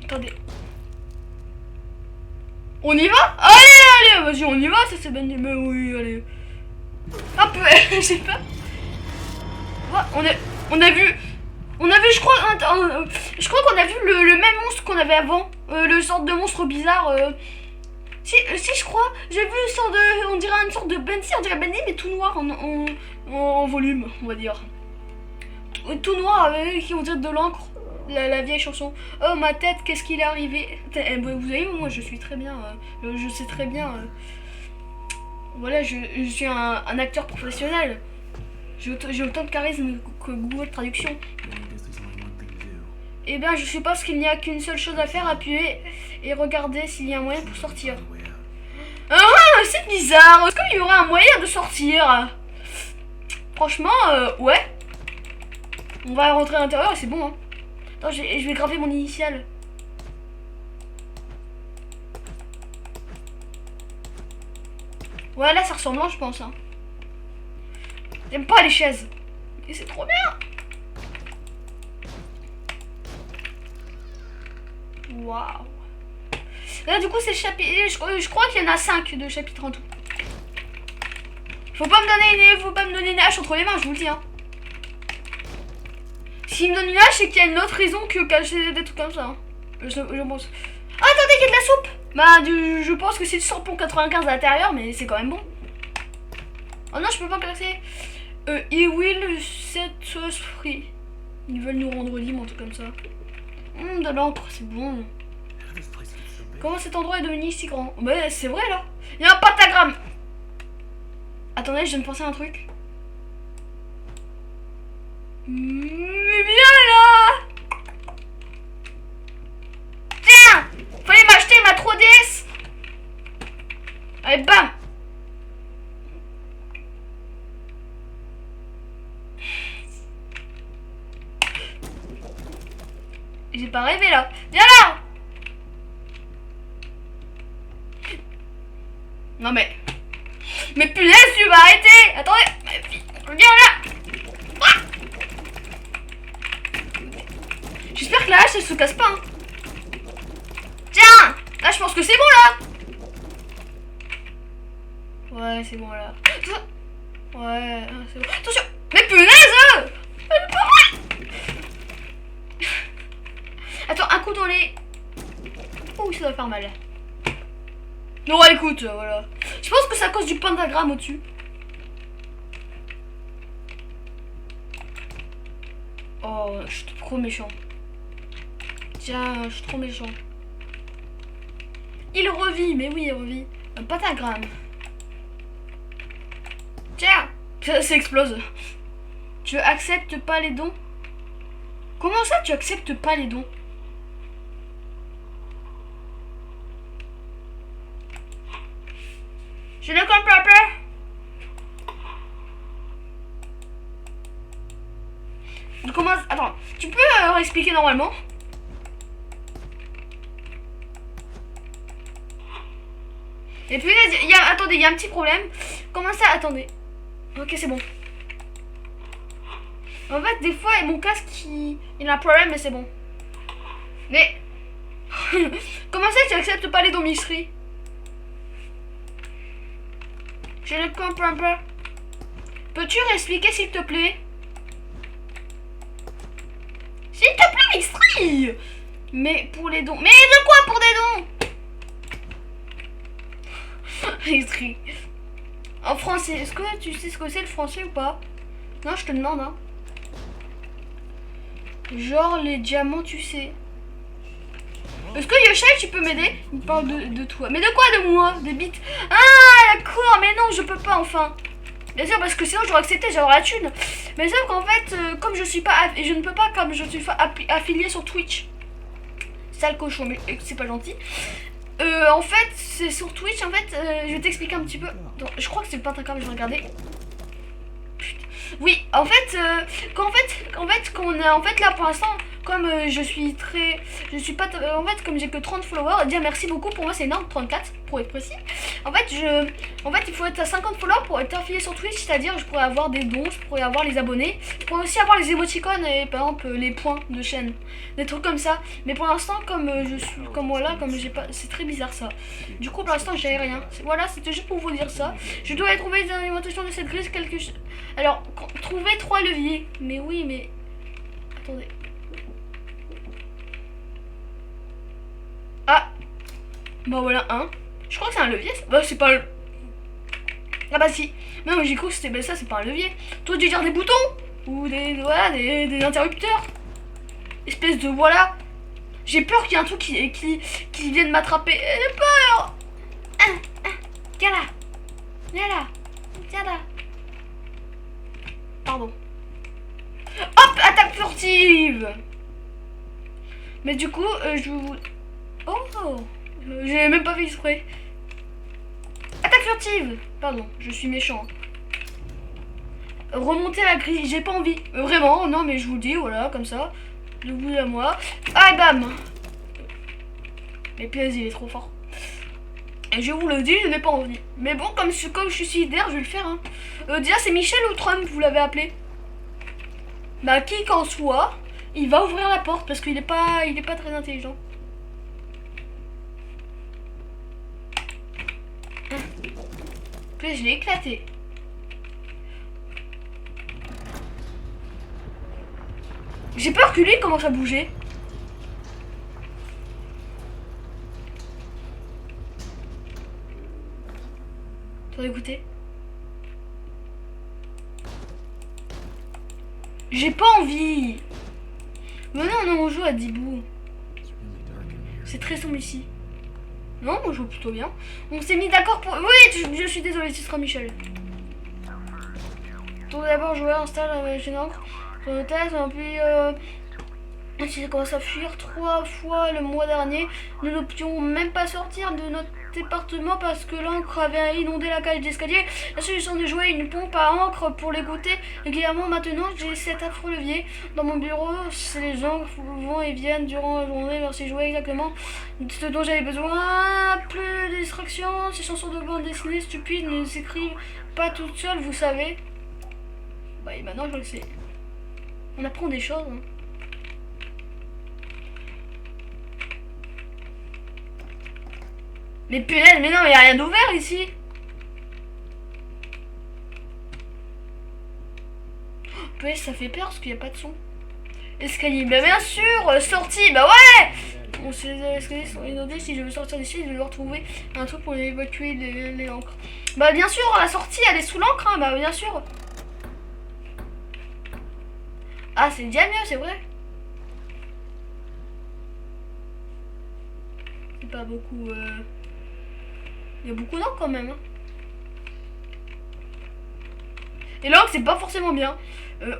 Attendez. On y va? Allez, vas-y, on y va, ça c'est Bendy. Mais oui, allez. Hop, j'ai pas. Ouais, on a vu, je crois qu'on a vu le même monstre qu'on avait avant. Le sorte de monstre bizarre. Si, je crois, j'ai vu une sorte de, on dirait une sorte de Bendy, on dirait Bendy mais tout noir en volume, on va dire. Tout noir avec, on dirait de l'encre. La vieille chanson. Oh ma tête, qu'est-ce qu'il est arrivé? Vous avez vu, moi je suis très bien. Je sais très bien. Voilà, je suis un acteur professionnel. J'ai autant de charisme que Google Traduction. Eh bien, je suppose qu'il n'y a qu'une seule chose à faire, appuyer et regarder s'il y a un moyen pour sortir. Ah, c'est bizarre. Est-ce qu'il y aurait un moyen de sortir? Franchement, ouais. On va rentrer à l'intérieur et c'est bon, hein. Attends, je vais graver mon initiale. Ouais, là, ça ressemble, je pense, hein. J'aime pas les chaises. Et c'est trop bien. Waouh. Là, du coup, c'est le chapitre. Je crois qu'il y en a 5 de chapitres en tout. Faut pas me donner une hache entre les mains, je vous le dis, hein. S'il me donne une hache, c'est qu'il y a une autre raison que cacher des trucs comme ça, hein. Je pense. Ah, attendez, il y a de la soupe. Bah, je pense que c'est du 100 pour 95 à l'intérieur, mais c'est quand même bon. Oh non, je peux pas casser. He will set us free. Ils veulent nous rendre libres, un truc comme ça. De l'encre, c'est bon. Comment cet endroit est devenu si grand? Bah, c'est vrai là. Il y a un pentagramme. Attendez, je viens de penser à un truc. Mais viens là. Tiens, fallait m'acheter ma 3DS. Allez, bam. J'ai pas rêvé là. Viens là. Non mais punaise, tu vas arrêter. Attendez. Viens là. Ah, j'espère que la hache elle se casse pas, hein. Tiens. Là je pense que c'est bon là. Ouais, c'est bon là. Ouais, c'est bon. Attention. Mais punaise. Attends, un coup dans les... Ouh, ça doit faire mal. Non, écoute, voilà. Je pense que c'est à cause du pentagramme au-dessus. Oh, je suis trop méchant. Tiens, je suis trop méchant. Il revit, mais oui, il revit. Un pentagramme. Tiens, ça explose. Tu acceptes pas les dons? Comment ça, tu acceptes pas les dons? Je ne comprends pas. Comment... Attends, tu peux expliquer normalement? Et puis, attendez, il y a un petit problème. Comment ça? Attendez. Ok, c'est bon. En fait, des fois, mon casque, il a un problème, mais c'est bon. Mais... Comment ça, tu acceptes pas les dons Mystery? Je ne comprends pas. Peux-tu réexpliquer, s'il te plaît? S'il te plaît, Mystery! Mais pour les dons... Mais de quoi pour des dons? Mystery. En français, est-ce que tu sais ce que c'est le français ou pas? Non, je te demande, hein. Genre les diamants, tu sais. Est-ce que Yoshai, tu peux m'aider? Il parle de toi. Mais de quoi de moi? Des bits? Ah, d'accord, mais non, je peux pas, enfin. Bien sûr, parce que sinon j'aurais accepté, j'aurais la thune. Mais sauf qu'en fait, comme je suis pas... je ne peux pas, comme je suis affilié sur Twitch. Sale cochon, mais c'est pas gentil. En fait, c'est sur Twitch, en fait, je vais t'expliquer un petit peu. Attends, je crois que c'est le pentacam, je vais regarder. Oui, en fait, quand on a, en fait là pour l'instant, comme je suis pas, en fait comme j'ai que 30 followers, dire merci beaucoup pour moi c'est énorme, 34 pour être précis. En fait il faut être à 50 followers pour être affilié sur Twitch, c'est-à-dire je pourrais avoir des dons, je pourrais avoir les abonnés, je pourrais aussi avoir les émoticônes et par exemple les points de chaîne, des trucs comme ça. Mais pour l'instant comme je suis, comme voilà, comme j'ai pas, c'est très bizarre ça. Du coup pour l'instant j'ai rien. Voilà, c'était juste pour vous dire ça. Je dois trouver des alimentations de cette grise quelque chose. Alors trouver 3 leviers. Mais oui, mais attendez. Ah, bah voilà un. Je crois que c'est un levier. Bah c'est pas le... Ah bah si. Non, j'ai cru que c'était... Bah ça c'est pas un levier. Toi tu dire des boutons. Ou des... Voilà, des interrupteurs. Espèce de... Voilà. J'ai peur qu'il y ait un truc qui vienne m'attraper. J'ai peur. Viens là. Viens là. Viens là. Pardon. Hop, attaque furtive. Mais du coup, je vous... Oh, j'ai même pas fait exprès. Attaque furtive. Pardon, je suis méchant. Remonter à la grille, j'ai pas envie. Vraiment, non mais je vous le dis, voilà, comme ça. De vous à moi. Ah, bam. Mais PS, il est trop fort. Et je vous le dis, je n'ai pas envie. Mais bon, comme je suis solidaire, je vais le faire. Hein. Déjà, c'est Michel ou Trump, vous l'avez appelé? Bah, qui qu'en soit, il va ouvrir la porte parce qu'il est pas très intelligent. Puis je l'ai éclaté. J'ai peur que lui commence à bouger. Attendez, écoutez. J'ai pas envie. Mais non, on joue à Dibou. C'est très sombre ici. Non, on joue plutôt bien. On s'est mis d'accord pour... Oui, je suis désolée, ce sera Michel. Tout d'abord, joueur installe la gênant. Sur le test, puis... Si ça commence à fuir 3 fois le mois dernier, nous ne pouvions même pas sortir de notre département parce que l'encre avait inondé la cage d'escalier. La solution de jouer une pompe à encre pour l'égoutter régulièrement. Maintenant, j'ai cet affreux levier dans mon bureau. C'est les encres vont et viennent durant la journée. Merci jouer exactement ce dont j'avais besoin. Plus de distractions. Ces chansons de bande dessinée stupides ne s'écrivent pas toutes seules, vous savez. Bah et maintenant je le sais. On apprend des choses. Hein. Mais punaise, mais non, mais y a rien d'ouvert ici. Oh, punaise, ça fait peur parce qu'il n'y a pas de son. Escalier, bah bien sûr, sortie, bah ouais. Bon, si les escaliers sont inondés, si je veux sortir d'ici, je vais devoir trouver un truc pour évacuer les encres. Bah bien sûr, la sortie, elle est sous l'encre, hein, bah bien sûr. Ah, c'est déjà mieux, c'est vrai. C'est pas beaucoup... Il y a beaucoup d'encre quand même. Hein. Et l'encre, c'est pas forcément bien.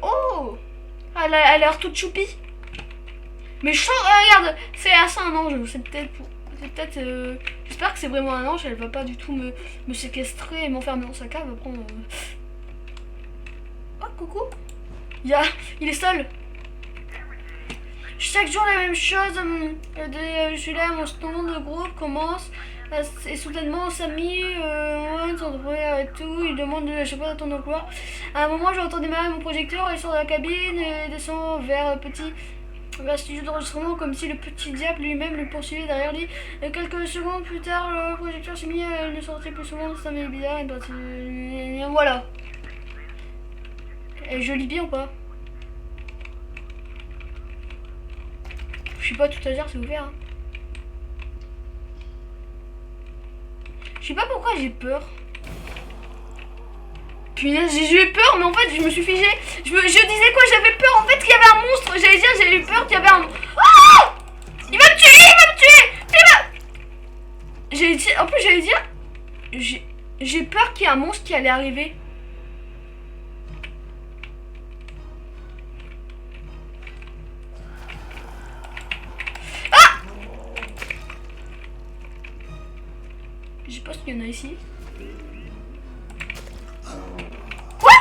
Oh, elle a l'air toute choupie. Mais je sens, regarde, c'est assez un ange. C'est peut-être, j'espère que c'est vraiment un ange. Elle va pas du tout me séquestrer et m'enfermer dans sa cave. Après, oh, coucou. Il est seul. Chaque jour la même chose. Je suis là, mon stand de groupe commence. Et soudainement, Samy avec tout. Il demande je sais pas ton emploi. À un moment, j'entends démarrer mon projecteur. Il sort de la cabine et descend vers le studio d'enregistrement comme si le petit diable lui-même le poursuivait derrière lui. Et quelques secondes plus tard, le projecteur s'est mis à ne sortir plus souvent. Ça m'est bizarre. Et voilà. Et je lis bien ou pas? Je suis pas tout à dire, c'est ouvert. Hein. Je sais pas pourquoi j'ai peur. Punaise, j'ai eu peur, mais en fait, je me suis figée. Je disais quoi? J'avais peur en fait qu'il y avait un monstre. J'allais dire, j'ai eu peur qu'il y avait un. Oh! Il va me tuer! Il va me tuer! J'allais dire. En plus, j'allais dire. J'ai peur qu'il y ait un monstre qui allait arriver. Je sais pas s'il y en a ici. Quoi?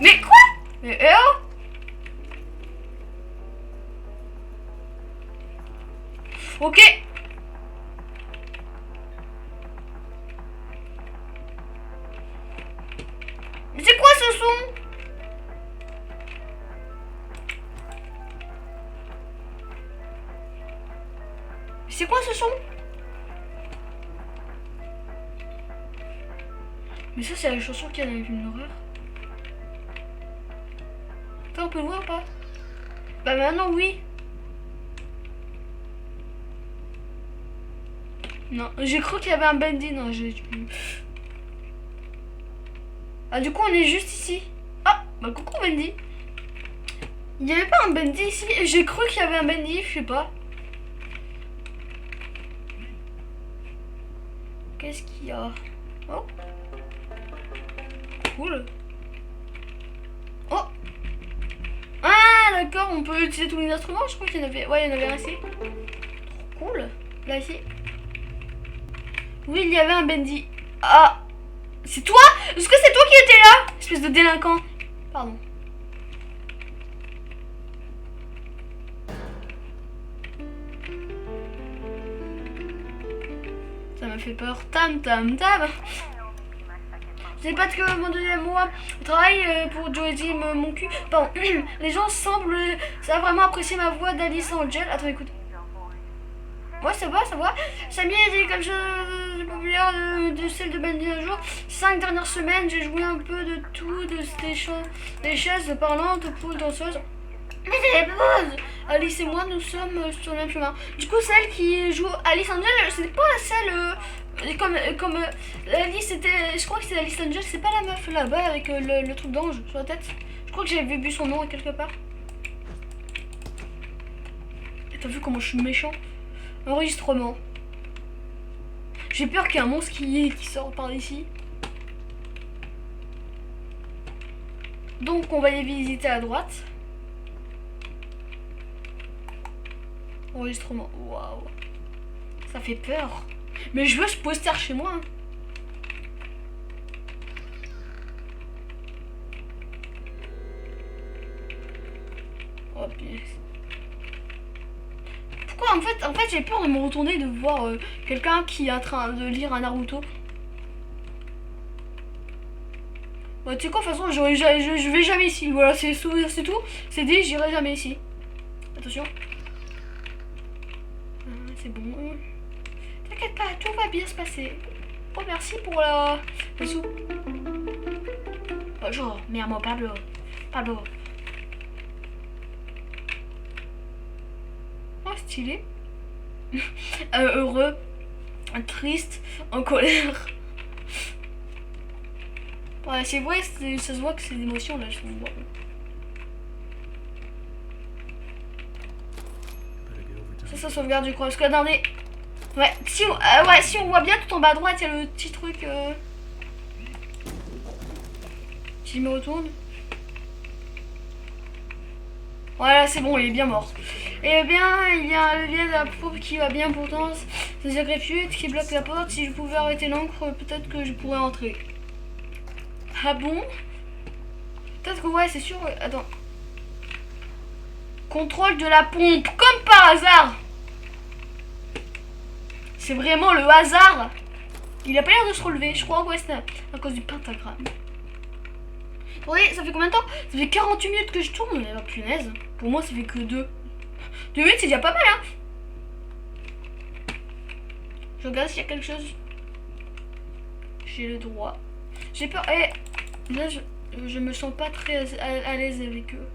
Mais quoi? Mais oh! Ok. Mais c'est quoi ce son? C'est quoi ce son? Mais ça, c'est la chanson qu'il y a dans les films d'horreur. Attends, on peut le voir ou pas? Bah maintenant, oui. Non, j'ai cru qu'il y avait un Bendy. Non, j'ai... Ah, du coup, on est juste ici. Ah, bah coucou Bendy. Il n'y avait pas un Bendy ici? J'ai cru qu'il y avait un Bendy, je sais pas. Qu'est-ce qu'il y a? Oh. Cool. Oh. Ah d'accord, on peut utiliser tous les instruments. Je crois qu'il y en avait. Ouais, il y en avait un ici. Trop cool. Là ici. Oui, il y avait un Bendy. Ah. C'est toi? Est-ce que c'est toi qui étais là? Espèce de délinquant. Pardon. Ça m'a fait peur. Tam tam tam. C'est parce que mon deuxième mois je travaille pour Josie mon cul. Pardon. Les gens semblent ça a vraiment apprécié ma voix d'Alice Angel. Attends, écoute. Ouais, ça va, ça va. Samy a dit comme chose populaire de celle de Bendy un jour. 5 dernières semaines, j'ai joué un peu de tout, des chaises parlantes, poules danseuses. Mais c'est pause. Alice et moi, nous sommes sur le même chemin. Du coup, celle qui joue Alice Angel, c'était pas celle comme Alice, c'était, je crois que c'est Alice Angel, c'est pas la meuf là-bas avec le truc d'ange sur la tête. Je crois que j'avais vu son nom quelque part. Et t'as vu comment je suis méchant? Enregistrement. J'ai peur qu'il y ait un monstre qui sort par ici. Donc on va les visiter à droite. Enregistrement. Waouh. Ça fait peur. Mais je veux ce poster chez moi. Hein. Oh putain. Pourquoi en fait j'ai peur de me retourner et de voir quelqu'un qui est en train de lire un Naruto. Bah tu sais quoi, de toute façon je vais jamais ici. Voilà, c'est tout. C'est dit, j'irai jamais ici. Attention. C'est bon. T'inquiète pas, tout va bien se passer. Oh merci pour le sou. Bonjour, mi amo Pablo. Pablo. Oh stylé. Heureux, triste, en colère. Ouais, c'est vrai, ça se voit que c'est des émotions là, je trouve. Ça sauvegarde, je crois. Parce que attendez. Ouais, si on voit bien tout en bas à droite, il y a le petit truc. Si je me retourne. Voilà, c'est bon, il est bien mort. Eh bien, il y a un levier de la paume qui va bien pourtant. C'est un greffier qui bloque la porte. Si je pouvais arrêter l'encre, peut-être que je pourrais entrer. Ah bon? Peut-être que ouais, c'est sûr. Attends. Contrôle de la pompe, comme par hasard. C'est vraiment le hasard. Il a pas l'air de se relever. Je crois que c'est à cause du pentagramme. Oui, ça fait combien de temps? Ça fait 48 minutes que je tourne. Oh, punaise. Pour moi, ça fait que 2 minutes, c'est déjà pas mal, hein. Je regarde s'il y a quelque chose. J'ai le droit. J'ai peur. Eh, là, je me sens pas très à l'aise avec eux.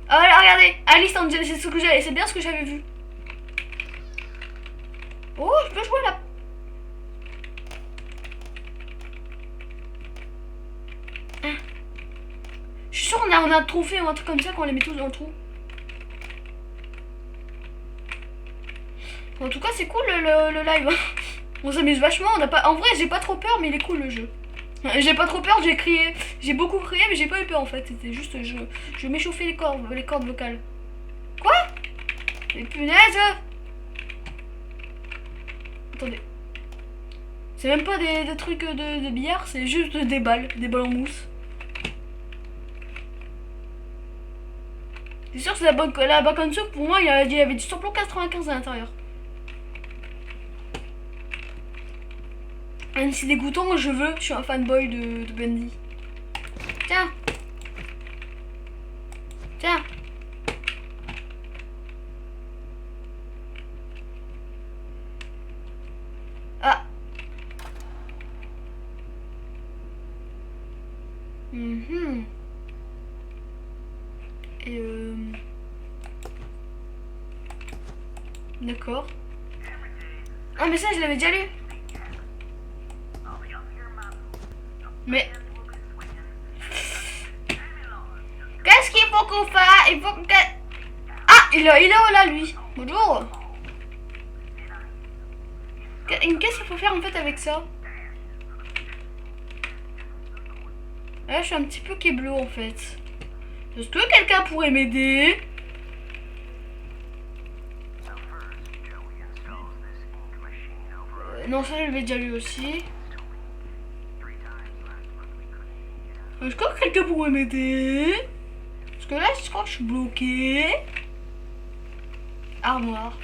Ah, là, regardez. Alice Angel, c'est ce que j'avais. C'est bien ce que j'avais vu. Oh, je peux jouer là. Hein. Je suis sûre qu'on a un trophée ou un truc comme ça quand on les met tous dans le trou. En tout cas, c'est cool le live. On s'amuse vachement. On a pas... En vrai, j'ai pas trop peur, mais il est cool le jeu. J'ai pas trop peur, j'ai crié. J'ai beaucoup crié, mais j'ai pas eu peur en fait. C'était juste. Je m'échauffais les cordes vocales. Quoi? Mais punaise! Attendez. C'est même pas des trucs de billard, c'est juste des balles en mousse. C'est sûr que c'est la bac en dessous, pour moi il y avait du samplon 95 à l'intérieur. Même si c'est dégoûtant, je suis un fanboy de Bundy. Tiens. Tiens. Ah. Et d'accord. Ah mais ça je l'avais déjà lu. Mais qu'est-ce qu'il faut qu'on fasse? Il faut que... Ah, il est là lui. Bonjour. Qu'est-ce qu'il faut faire en fait avec ça? Là je suis un petit peu keblo en fait. Est-ce que quelqu'un pourrait m'aider? Non, ça je l'avais déjà lu aussi. Est-ce que quelqu'un pourrait m'aider? Parce que là je crois que je suis bloqué. Armoire.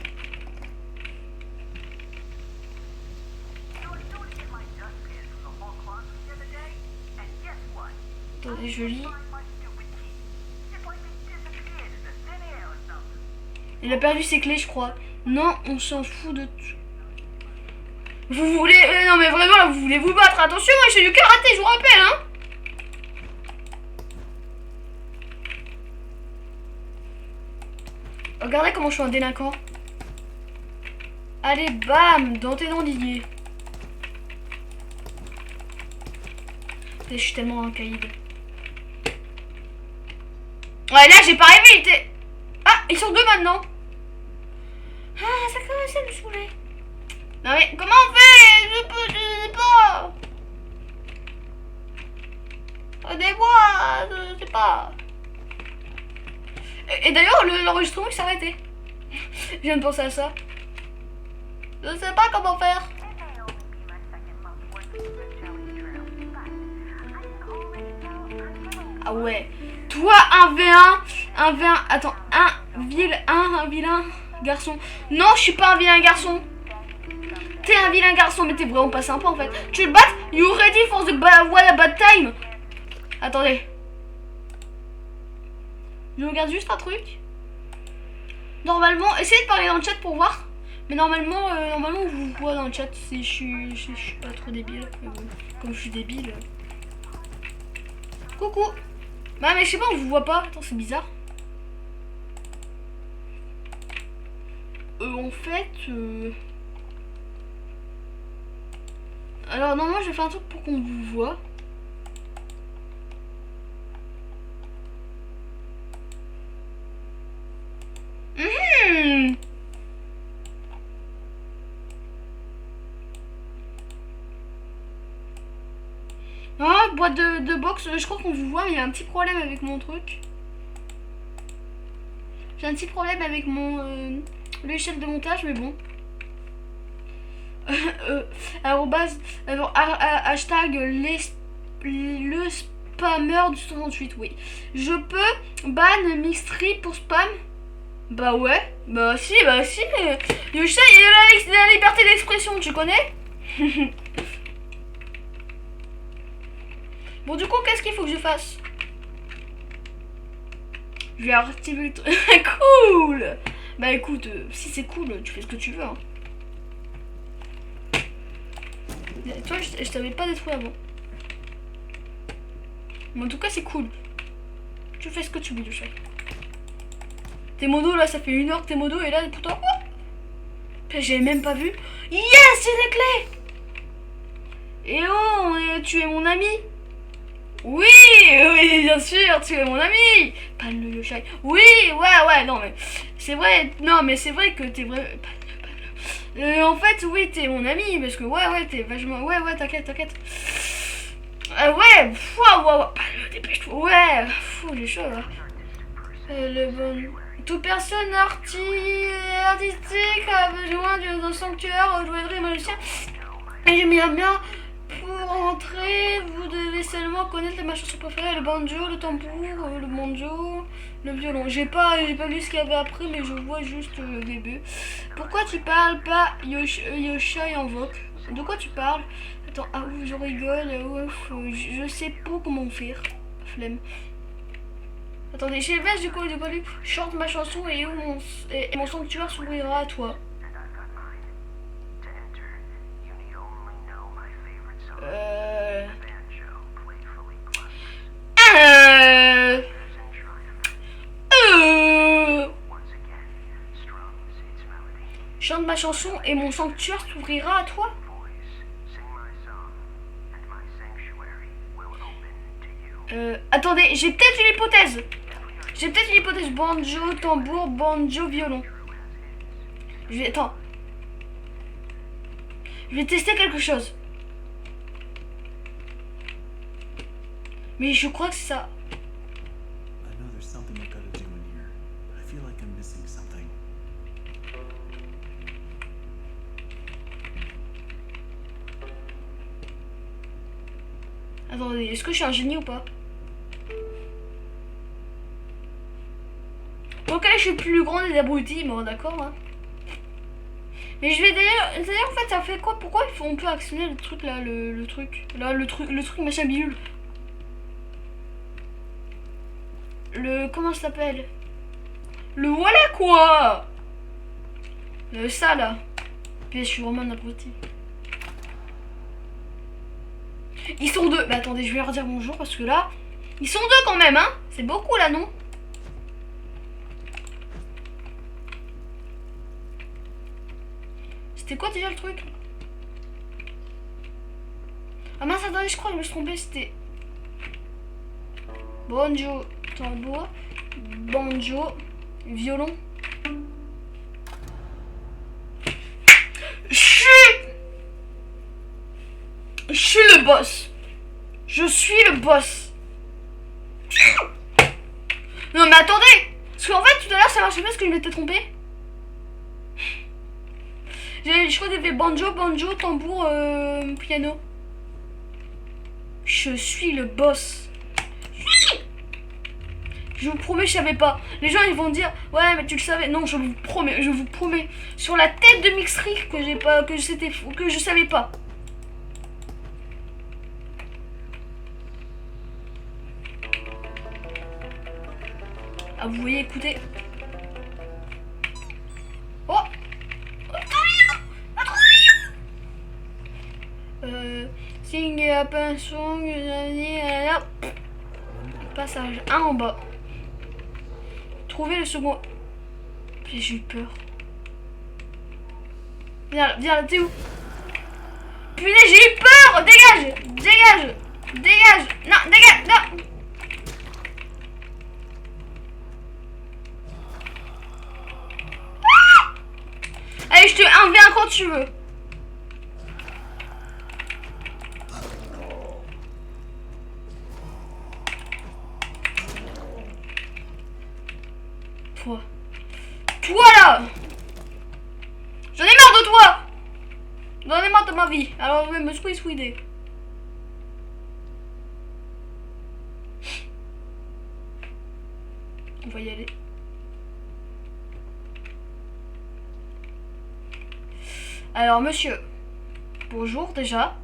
Attendez, je lis. Il a perdu ses clés, je crois. Non, on s'en fout de tout. Vous voulez... non mais vraiment, là, vous voulez vous battre. Attention, moi, j'ai du karaté, je vous rappelle, hein. Regardez comment je suis un délinquant. Allez, bam, dans tes dents, je suis tellement un caïd. Ouais, là, j'ai pas rêvé, il était... Ah, ils sont deux maintenant. Ah, ça commence à me saouler. Non mais, comment on fait? Je sais pas. Aidez-moi, je sais pas. Et d'ailleurs, l'enregistrement il s'est arrêté. Je viens de penser à ça. Je sais pas comment faire. Ah ouais. Toi, un V1. Attends, un vilain garçon. Non, je suis pas un vilain garçon. T'es un vilain garçon, mais t'es vraiment pas sympa en fait. Tu le battes? You ready for the bad time? Attendez. Je regarde juste un truc. Normalement, essayez de parler dans le chat pour voir. Mais normalement, on vous voit dans le chat si je suis pas trop débile. Comme je suis débile. Coucou. Bah mais je sais pas, on vous voit pas. Attends, c'est bizarre. En fait... Alors non, moi je vais faire un truc pour qu'on vous voit. Ah boîte de box. Je crois qu'on vous voit, mais il y a un petit problème avec mon truc. J'ai un petit problème avec mon logiciel de montage, mais bon. Hashtag le spammer du 68, oui. Je peux ban Mixtree pour spam? Bah ouais, bah si, mais Yoshia, il a la liberté d'expression, tu connais? Bon, du coup, qu'est-ce qu'il faut que je fasse? Je vais activer le truc. Cool. Bah écoute, si c'est cool, tu fais ce que tu veux, hein. Toi, je t'avais pas détruit avant. Mais en tout cas, c'est cool. Tu fais ce que tu veux, Yoshia. Tes modos, là, ça fait 1 heure que tes modos, et là, pourtant... Oh, j'ai même pas vu. Yes, j'ai des clés. Et oh, tu es mon ami. Oui, oui, bien sûr, tu es mon ami. Pas le Yoshai. Oui, ouais, non, mais... C'est vrai, non, mais c'est vrai que t'es vrai... en fait, oui, t'es mon ami, parce que, ouais, t'es vachement... Ouais, t'inquiète. Ouais, dépêche-toi. Ouais, j'ai chaud, là. Le bon... Toute personne artistique a besoin d'un sanctuaire, jouerie, magicien. Et j'ai mis un bien pour entrer. Vous devez seulement connaître ma chanson préférée, le banjo, le tambour, le banjo, le violon. J'ai pas lu ce qu'il y avait après, mais je vois juste le début. Pourquoi tu parles pas Yoshai invoque? De quoi tu parles? Attends, ah ouf, je rigole, je sais pas comment faire. Flemme. Attendez, j'ai le du coup, chante ma chanson et mon sanctuaire s'ouvrira à toi. Chante ma chanson et mon sanctuaire s'ouvrira à toi. Attendez, j'ai peut-être une hypothèse. Banjo, tambour, banjo, violon. Attends. Je vais tester quelque chose. Mais je crois que c'est ça. Attendez, est-ce que je suis un génie ou pas? Ok, je suis plus grand des abrutis, bon d'accord. Hein. Mais je vais d'ailleurs en fait ça fait quoi? Pourquoi on peut actionner le truc là, le truc là, le truc machin bidule. Comment ça s'appelle? Le voilà quoi. Ça là. Puis je suis vraiment un abruti. Ils sont deux. Bah attendez, je vais leur dire bonjour parce que là, ils sont deux quand même, hein. C'est beaucoup là, non? C'était quoi déjà le truc? Ah mince, attendez, je crois que je me suis trompée, c'était... Banjo, tambour, banjo, violon. Je suis le boss. Je suis le boss. Non mais attendez. Parce qu'en fait tout à l'heure ça marchait pas parce que je m'étais trompé. Je crois que j'ai fait banjo, tambour, piano. Je suis le boss. Je vous promets, je savais pas. Les gens ils vont dire ouais mais tu le savais. Non, je vous promets. Sur la tête de Mixtree que je savais pas. Ah vous voyez, écoutez. Oh, sing up a song, passage 1 en bas. Trouver le second. J'ai eu peur. Viens là, t'es où? Punaise, j'ai eu peur. Dégage. Non, dégage, non. Allez, je te 1v1 quand tu veux. 1v1 J'en ai marre de toi. J'en ai marre de ma vie. Alors je vais me squeeze-squeezer. On va y aller. Alors monsieur, bonjour déjà.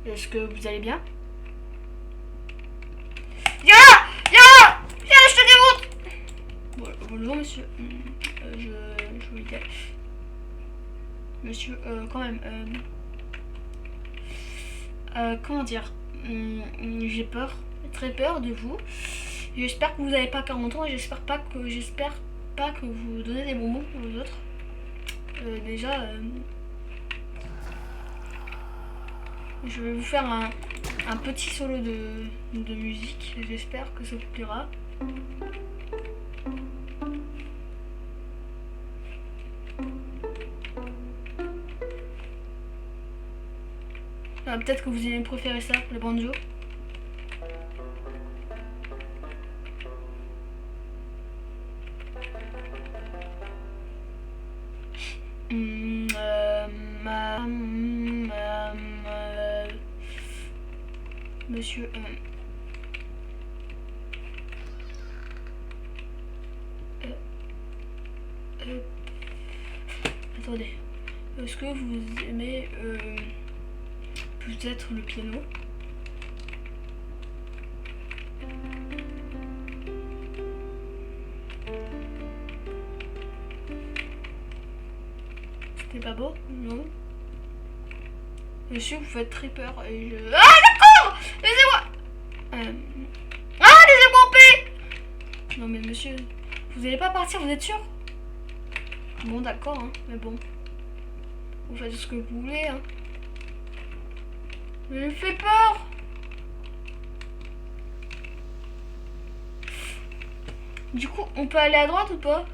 Est-ce que vous allez bien? Viens là! Viens là! Viens là, je te démonte! Bonjour monsieur. Je vous dis. Monsieur, quand même. Comment dire? J'ai peur. Très peur de vous. J'espère que vous n'avez pas 40 ans et j'espère pas que vous donnez des bonbons aux autres. Déjà, je vais vous faire un petit solo de musique. J'espère que ça vous plaira. Peut-être que vous allez préférer ça, le banjo. Monsieur, attendez, est-ce que vous aimez peut-être le piano? C'était pas beau? Non. Monsieur, vous faites très peur et je... Ah d'accord! Laissez-moi! Ah, laissez-moi en paix! Non mais monsieur, vous allez pas partir, vous êtes sûr? Bon d'accord, hein, mais bon. Vous faites ce que vous voulez, hein. Mais il me fait peur! Du coup, on peut aller à droite ou pas?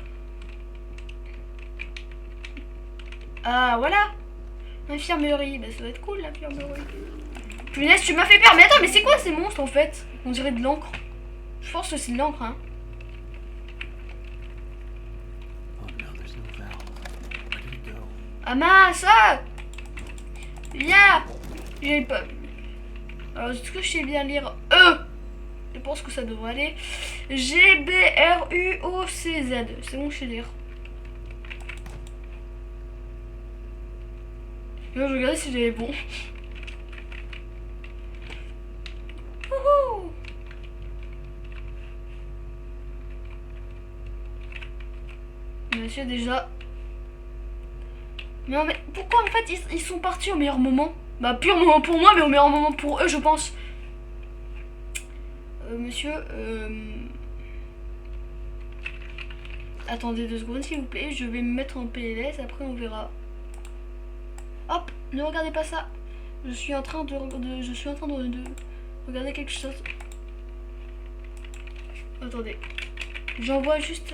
Ah voilà! Infirmerie, bah ça va être cool l'infirmerie. Punaise, tu m'as fait peur. Mais attends, mais c'est quoi ces monstres en fait? On dirait de l'encre. Je pense que c'est de l'encre, hein. Ah mince! Viens! J'ai pas. Alors, est-ce que je sais bien lire E? Je pense que ça devrait aller. G-B-R-U-O-C-Z. C'est bon, je sais lire. Je vais regarder si j'ai bon. Monsieur déjà. Mais pourquoi en fait ils sont partis au meilleur moment? Bah pire moment pour moi mais au meilleur moment pour eux je pense. Monsieur attendez 2 secondes s'il vous plaît. Je vais me mettre en PLS après on verra. Hop, ne regardez pas ça. Je suis en train de regarder quelque chose. Attendez. J'envoie juste.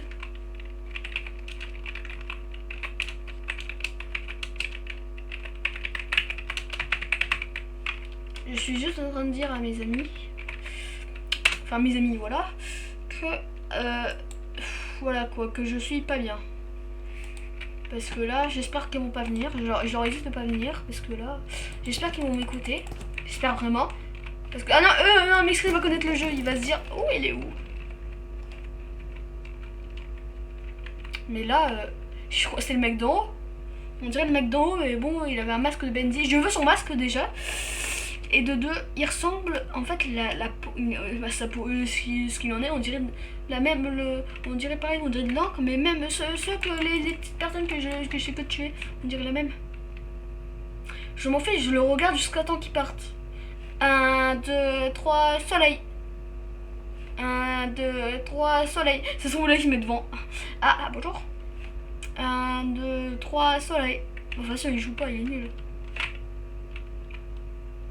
Je suis juste en train de dire à mes amis. Enfin mes amis voilà. Que voilà quoi, que je suis pas bien. Parce que là, j'espère qu'ils vont pas venir. Je leur ai dit de pas venir. Parce que là, j'espère qu'ils vont m'écouter. J'espère vraiment. Parce que, ah non, non, Mixry va connaître le jeu. Il va se dire, oh, il est où? Mais là, je crois que c'est le mec d'en haut. On dirait le mec d'en haut, mais bon, il avait un masque de Bendy. Je veux son masque déjà. Et de deux, il ressemble, en fait, la peau, sa peau, ce qu'il en est, on dirait la même, on dirait pareil, on dirait de l'encre, mais même ceux que les petites personnes que j'ai coachées, on dirait la même. Je m'en fiche, je le regarde jusqu'à temps qu'il parte. 1, 2, 3, soleil. 1, 2, 3, soleil. C'est son là qui met devant. Ah, bonjour. 1, 2, 3, soleil. De toute façon, il joue pas, il est nul.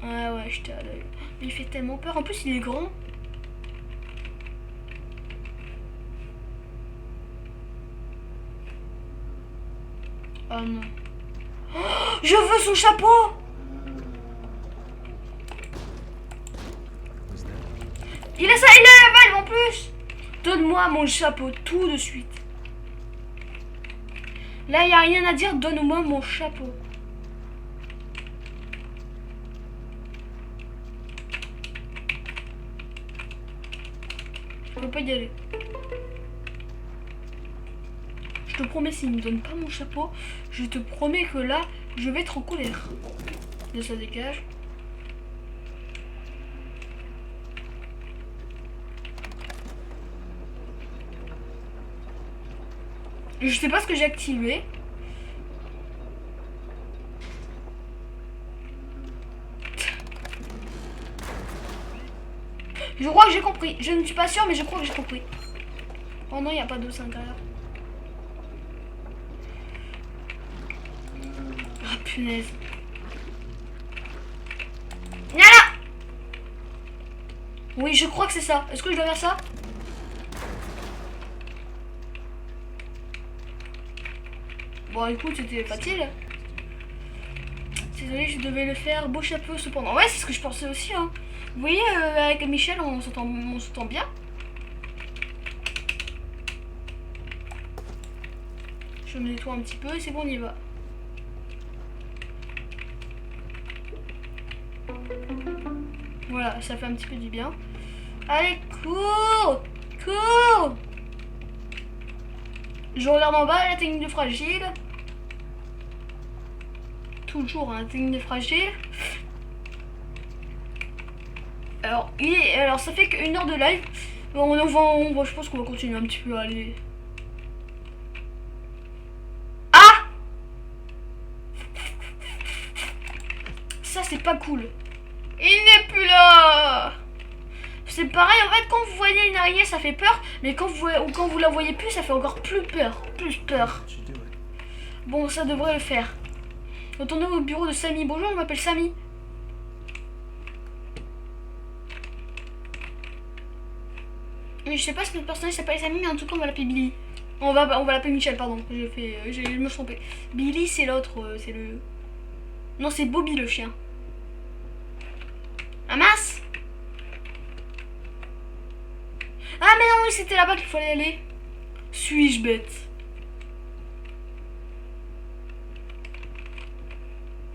Ah ouais, j'étais à l'œil. Il fait tellement peur. En plus, il est grand. Oh non. Oh, je veux son chapeau! Il a ça, il a la valve en plus! Donne-moi mon chapeau tout de suite. Là, il n'y a rien à dire, donne-moi mon chapeau. Je peux pas y aller. Je te promets, s'il me donne pas mon chapeau, je te promets que là, je vais être en colère. Là, ça dégage. Je sais pas ce que j'ai activé. Je crois que j'ai compris. Je ne suis pas sûre, mais je crois que j'ai compris. Oh non, il n'y a pas d'os à l'intérieur. Ah punaise. Là. Oui, je crois que c'est ça. Est-ce que je dois faire ça? Bon, écoute, c'était facile. Désolé, je devais le faire beau chapeau cependant. Ouais, c'est ce que je pensais aussi. Hein. Vous voyez, avec Michel, on s'entend bien. Je me nettoie un petit peu et c'est bon, on y va. Voilà, ça fait un petit peu du bien. Allez, cours! Cours! Je regarde en bas la technique de fragile. Toujours un technique de fragile. Alors, ça fait qu'une heure de live. Je pense qu'on va continuer un petit peu. Allez. Ah! Ça, c'est pas cool. Il n'est plus là. C'est pareil, en fait, quand vous voyez une araignée, ça fait peur. Mais quand vous la voyez plus, ça fait encore plus peur. Plus peur. Bon, ça devrait le faire. Retournez au bureau de Samy. Bonjour, je m'appelle Samy. Je sais pas si notre personnage s'appelle Samy, mais en tout cas, on va l'appeler Billy. On va l'appeler Michel, pardon. Je me suis trompée. Billy, c'est l'autre. C'est le... Non, c'est Bobby, le chien. Ah mince! Ah mais non, oui, c'était là-bas qu'il fallait aller. Suis-je bête?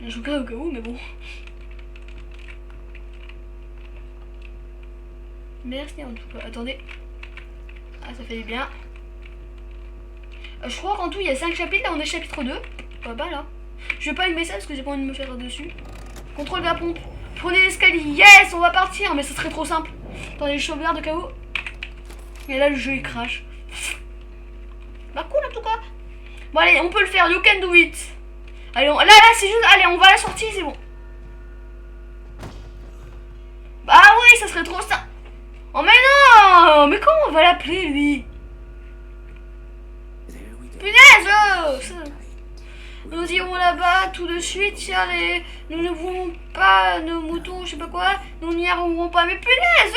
Je regarde au cas où, mais bon. Merci en tout cas. Attendez. Ah, ça fait du bien. Je crois qu'en tout, il y a 5 chapitres. Là, on est chapitre 2. Pas mal, là. Je vais pas allumer ça parce que j'ai pas envie de me faire dessus. Contrôle de la pompe. Prenez l'escalier. Yes, on va partir. Mais ça serait trop simple. Attendez, je sauvegarde au cas où. Et là, le jeu, il crache. Bah, cool, en tout cas. Bon, allez, on peut le faire. You can do it. Allez, là, c'est juste... Allez, on va à la sortie, c'est bon. Bah oui, ça serait trop ça. Oh, mais non. Mais comment on va l'appeler, lui? Punaise, nous irons là-bas tout de suite, tiens, nous ne voulons pas nos moutons, je sais pas quoi, nous n'y arriverons pas. Mais punaise,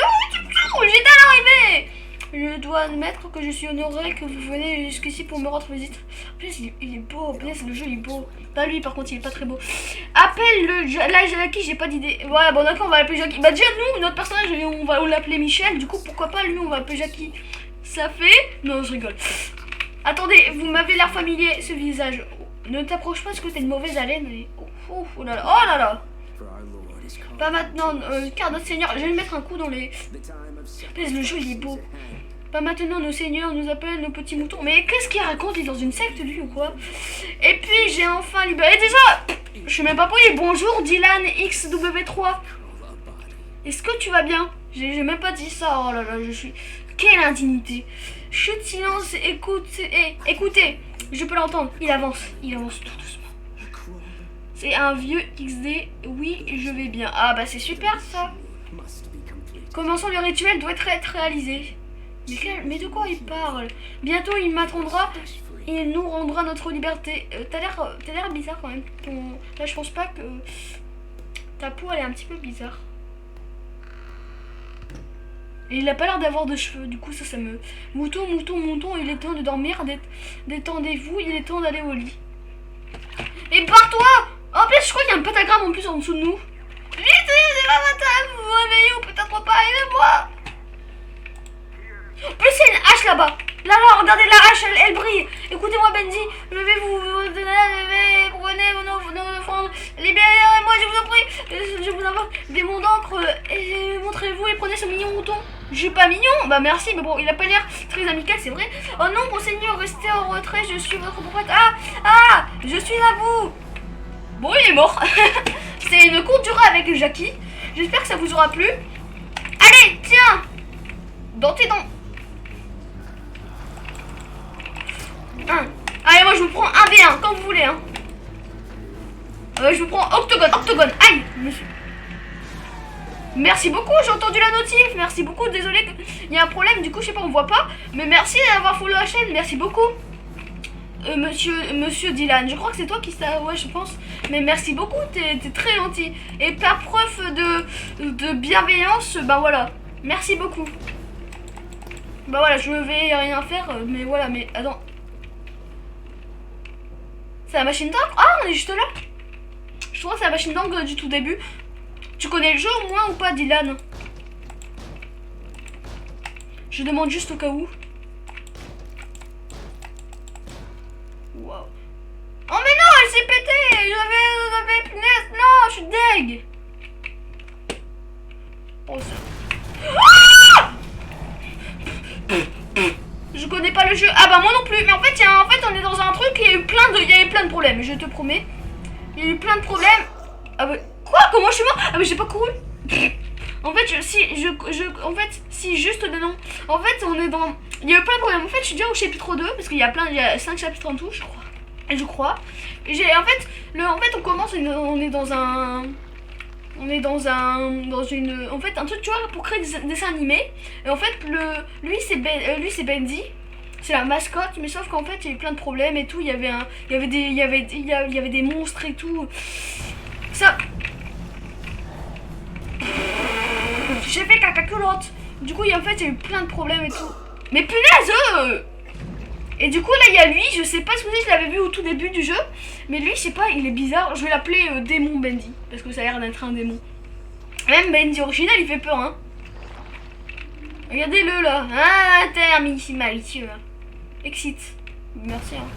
j'ai à l'arrivée. Je dois admettre que je suis honoré que vous venez jusqu'ici pour me rendre visite. Punaise, il est beau, punaise, le jeu il est beau. Pas lui, par contre, il est pas très beau. Appelle là, Jackie, j'ai pas d'idée. Voilà, bon, d'accord, on va l'appeler Jackie. Bah, déjà, nous, notre personnage, on va l'appeler Michel, du coup, pourquoi pas lui, on va l'appeler Jackie. Ça fait... Non, je rigole. Attendez, vous m'avez l'air familier, ce visage. Ne t'approche pas parce que t'as une mauvaise haleine. Et... Oh là là, oh là là. Pas maintenant, car notre seigneur, je vais lui mettre un coup dans les... Le jeu il est beau. Pas maintenant, nos seigneurs nous appellent nos petits moutons. Mais qu'est-ce qu'il raconte? Il est dans une secte lui ou quoi? Et puis j'ai enfin libéré déjà. Je sais même pas pourquoi. Bonjour Dylan XW3. Est-ce que tu vas bien? J'ai même pas dit ça. Oh là là, je suis... Quelle indignité. Chut, silence, écoutez, je peux l'entendre, il avance tout doucement. C'est un vieux XD, oui, je vais bien. Ah bah c'est super ça. Commençons, le rituel doit être réalisé. Mais de quoi il parle? Bientôt il m'attendra, il nous rendra notre liberté. T'as l'air bizarre quand même. Là je pense pas que... Ta peau elle est un petit peu bizarre. Et il a pas l'air d'avoir de cheveux, du coup ça me... Mouton, il est temps de dormir, détendez-vous, il est temps d'aller au lit. Et pars-toi! En plus je crois qu'il y a un pentagramme en plus en dessous de nous. Vite, c'est pas matin, vous vous réveillez ou peut-être pas, aidez-moi! En plus il y a une hache là-bas. Là, là, regardez la hache, elle brille. Écoutez-moi, Benji, je vais vous donner, prenez vos offrandes, libérez-moi, je vous en prie. Je vous envoie des monts d'encre, et montrez-vous et prenez ce mignon mouton. Je suis pas mignon, bah merci, mais bon, il a pas l'air très amical, c'est vrai. Oh non, monseigneur, restez en retrait, je suis votre propriétaire. Ah, je suis à vous. Bon, il est mort. C'est une courte durée avec Jackie. J'espère que ça vous aura plu. Allez, tiens, dans tes dents. Allez, moi je vous prends 1v1 quand vous voulez. Hein. Je vous prends octogone. Aïe, monsieur. Merci beaucoup, j'ai entendu la notif. Merci beaucoup, désolé, il y a un problème, du coup, je sais pas, on voit pas. Mais merci d'avoir follow la chaîne, merci beaucoup. Monsieur Dylan, je crois que c'est toi qui ça, ouais, je pense. Mais merci beaucoup, t'es très gentil. Et par preuve de bienveillance, bah voilà. Merci beaucoup. Bah voilà, je vais rien faire, mais voilà, mais attends. C'est la machine d'encre? Ah, on est juste là. Je crois que c'est la machine d'encre du tout début. Tu connais le jeu au moins ou pas, Dylan? Je demande juste au cas où. Waouh. Oh mais non, elle s'est pétée. J'avais punaise. Non, je suis deg. Oh ça. Ah, je connais pas le jeu. Ah bah moi non plus. Mais en fait, on est dans un truc. Il y a eu plein de problèmes. Je te promets. Il y a eu plein de problèmes. Ah bah quoi? Comment je suis mort? Ah mais j'ai pas couru. En fait, si juste de non. En fait, on est dans. Il y a eu plein de problèmes. En fait, je suis déjà au chapitre 2 parce qu'il y a 5 chapitres en tout, je crois. En fait, on commence. On est dans un. En fait, un truc, tu vois, pour créer des dessins animés. Et en fait, lui c'est Bendy. C'est la mascotte, mais sauf qu'en fait, il y a eu plein de problèmes et tout. Il y avait des monstres et tout. Ça. J'ai fait caca culotte. Du coup, en fait, il y a eu plein de problèmes et tout. Mais punaise! Et du coup, là, il y a lui. Je sais pas si je l'avais vu au tout début du jeu. Mais lui, je sais pas, il est bizarre. Je vais l'appeler démon Bendy. Parce que ça a l'air d'être un démon. Même Bendy original, il fait peur, hein. Regardez-le, là. Ah, t'es un malicieux, là. Exit. Merci, hein.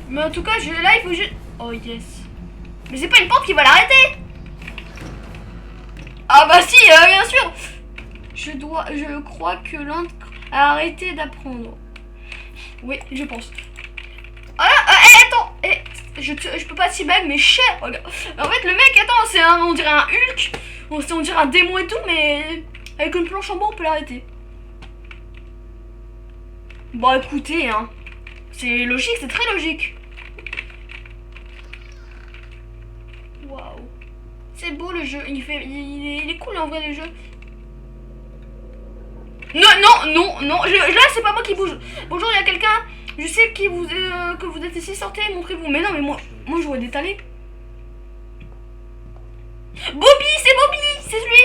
Mais en tout cas, là, il faut juste... Oh, yes. Mais c'est pas une porte qui va l'arrêter. Ah bah si, bien sûr. Je crois que l'un a arrêté d'apprendre. Oui, je pense. Ah, attends, je peux pas si mal, mais cher. Regarde. En fait, le mec, attends, on dirait un Hulk, on dirait un démon et tout, mais avec une planche en bois, on peut l'arrêter. Bon, écoutez, hein, c'est logique, c'est très logique. Waouh. C'est beau le jeu, il est cool en vrai le jeu. Non, là c'est pas moi qui bouge. Bonjour, il y a quelqu'un. Je sais que vous êtes ici, sortez, montrez-vous. Mais non, mais moi je vois d'étaler. Bobby, c'est lui,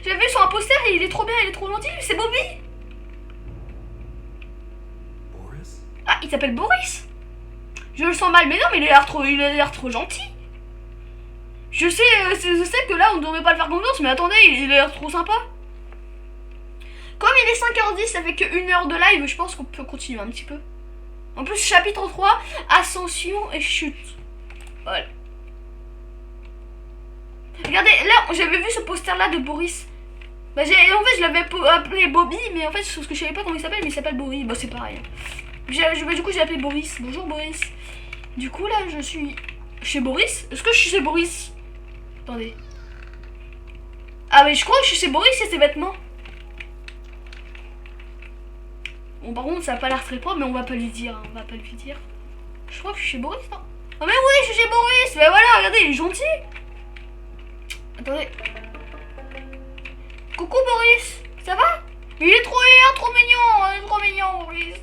j'avais vu sur un poster et il est trop bien, il est trop gentil, c'est Bobby. Boris? Ah, il s'appelle Boris. Je le sens mal, mais non, mais il a l'air trop gentil. Je sais que là on devrait pas le faire confiance, mais attendez, il a l'air trop sympa. Comme il est 5h10, ça fait que 1 heure de live, je pense qu'on peut continuer un petit peu. En plus, chapitre 3, ascension et chute. Voilà. Regardez, là, j'avais vu ce poster là de Boris. Bah, en fait, je l'avais appelé Bobby, mais en fait, parce que je savais pas comment il s'appelle, mais il s'appelle Boris. Bah, c'est pareil. Du coup, j'ai appelé Boris. Bonjour Boris. Du coup, là, je suis chez Boris. Est-ce que je suis chez Boris? Attendez. Ah, mais je crois que je suis chez Boris, c'est ses vêtements. Bon, par contre, ça a pas l'air très propre, mais on va pas lui dire. Je crois que je suis chez Boris, non? Ah, mais oui, je suis chez Boris. Mais voilà, regardez, il est gentil. Attendez. Coucou Boris, ça va? Il est trop mignon, Boris.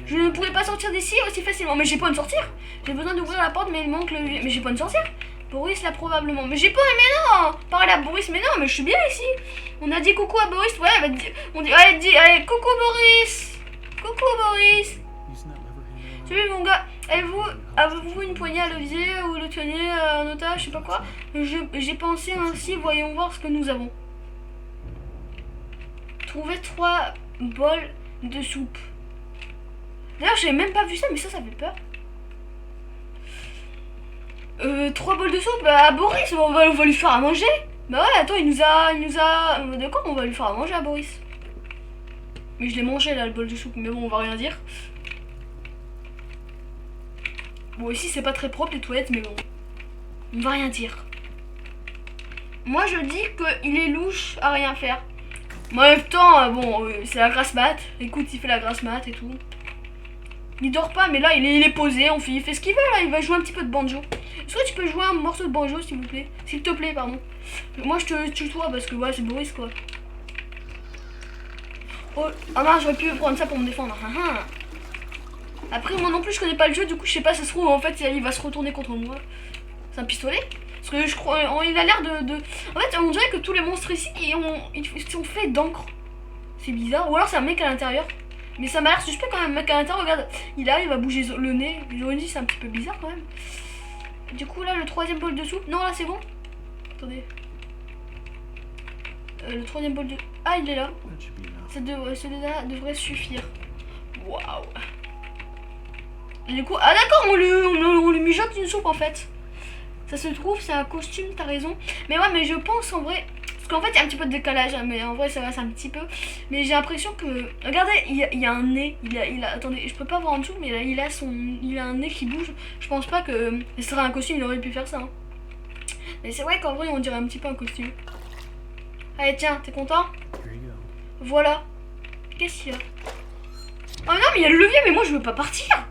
Je ne pourrais pas sortir d'ici aussi facilement. Mais j'ai pas de sortir. J'ai besoin d'ouvrir la porte, mais il manque le... Mais j'ai pas de sortir. Boris là probablement. Mais j'ai pas... Mais non. Parler à Boris, mais non, mais je suis bien ici. On a dit coucou à Boris. Ouais, on dit... Allez, coucou Boris. Coucou Boris. Salut mon gars. Avez-vous une poignée à levier ou le teniez en otage, je sais pas quoi. J'ai pensé ainsi, voyons voir ce que nous avons. Trouver 3 bols de soupe. D'ailleurs, j'avais même pas vu ça, mais ça fait peur. 3 bols de soupe, bah Boris, on va lui faire à manger. Bah ouais, attends, il nous a... De quoi on va lui faire à manger à Boris? Mais je l'ai mangé là, le bol de soupe, mais bon, on va rien dire. Bon, ici c'est pas très propre les toilettes, mais bon. On va rien dire. Moi je dis qu'il est louche à rien faire. Mais en même temps, bon, c'est la grasse mat. Écoute, il fait la grasse mat et tout. Il dort pas, mais là il est posé, il fait ce qu'il veut là, il va jouer un petit peu de banjo. Est-ce que tu peux jouer un morceau de banjo s'il vous plaît? S'il te plaît, pardon. Moi je te tutoie parce que ouais, c'est Boris quoi. Oh, ah non, j'aurais pu prendre ça pour me défendre. Après, moi non plus je connais pas le jeu, du coup je sais pas, ça se trouve en fait il va se retourner contre moi. C'est un pistolet? Parce que je crois, il a l'air de... En fait, on dirait que tous les monstres ici, ils sont faits d'encre. C'est bizarre. Ou alors c'est un mec à l'intérieur. Mais ça m'a l'air suspect quand même, mec à l'intérieur, regarde. Il arrive à bouger le nez. J'aurais dit c'est un petit peu bizarre quand même. Du coup là, le 3e bol de soupe. Non, là c'est bon. Attendez. Le 3e bol de... Ah, il est là. Celui-là devrait suffire. Waouh. Et du coup... Ah d'accord, on lui mijote une soupe en fait. Ça se trouve, c'est un costume, t'as raison. Mais ouais, mais je pense en vrai... Parce qu'en fait, il y a un petit peu de décalage, hein, mais en vrai, ça va, c'est un petit peu. Mais j'ai l'impression que... Regardez, il y a un nez. Attendez, je peux pas voir en dessous, mais il a un nez qui bouge. Je pense pas que... Ce serait un costume, il aurait pu faire ça. Hein. Mais c'est vrai qu'en vrai, on dirait un petit peu un costume. Allez, tiens, t'es content? Voilà. Qu'est-ce qu'il y a? Oh non, mais il y a le levier, mais moi, je veux pas partir.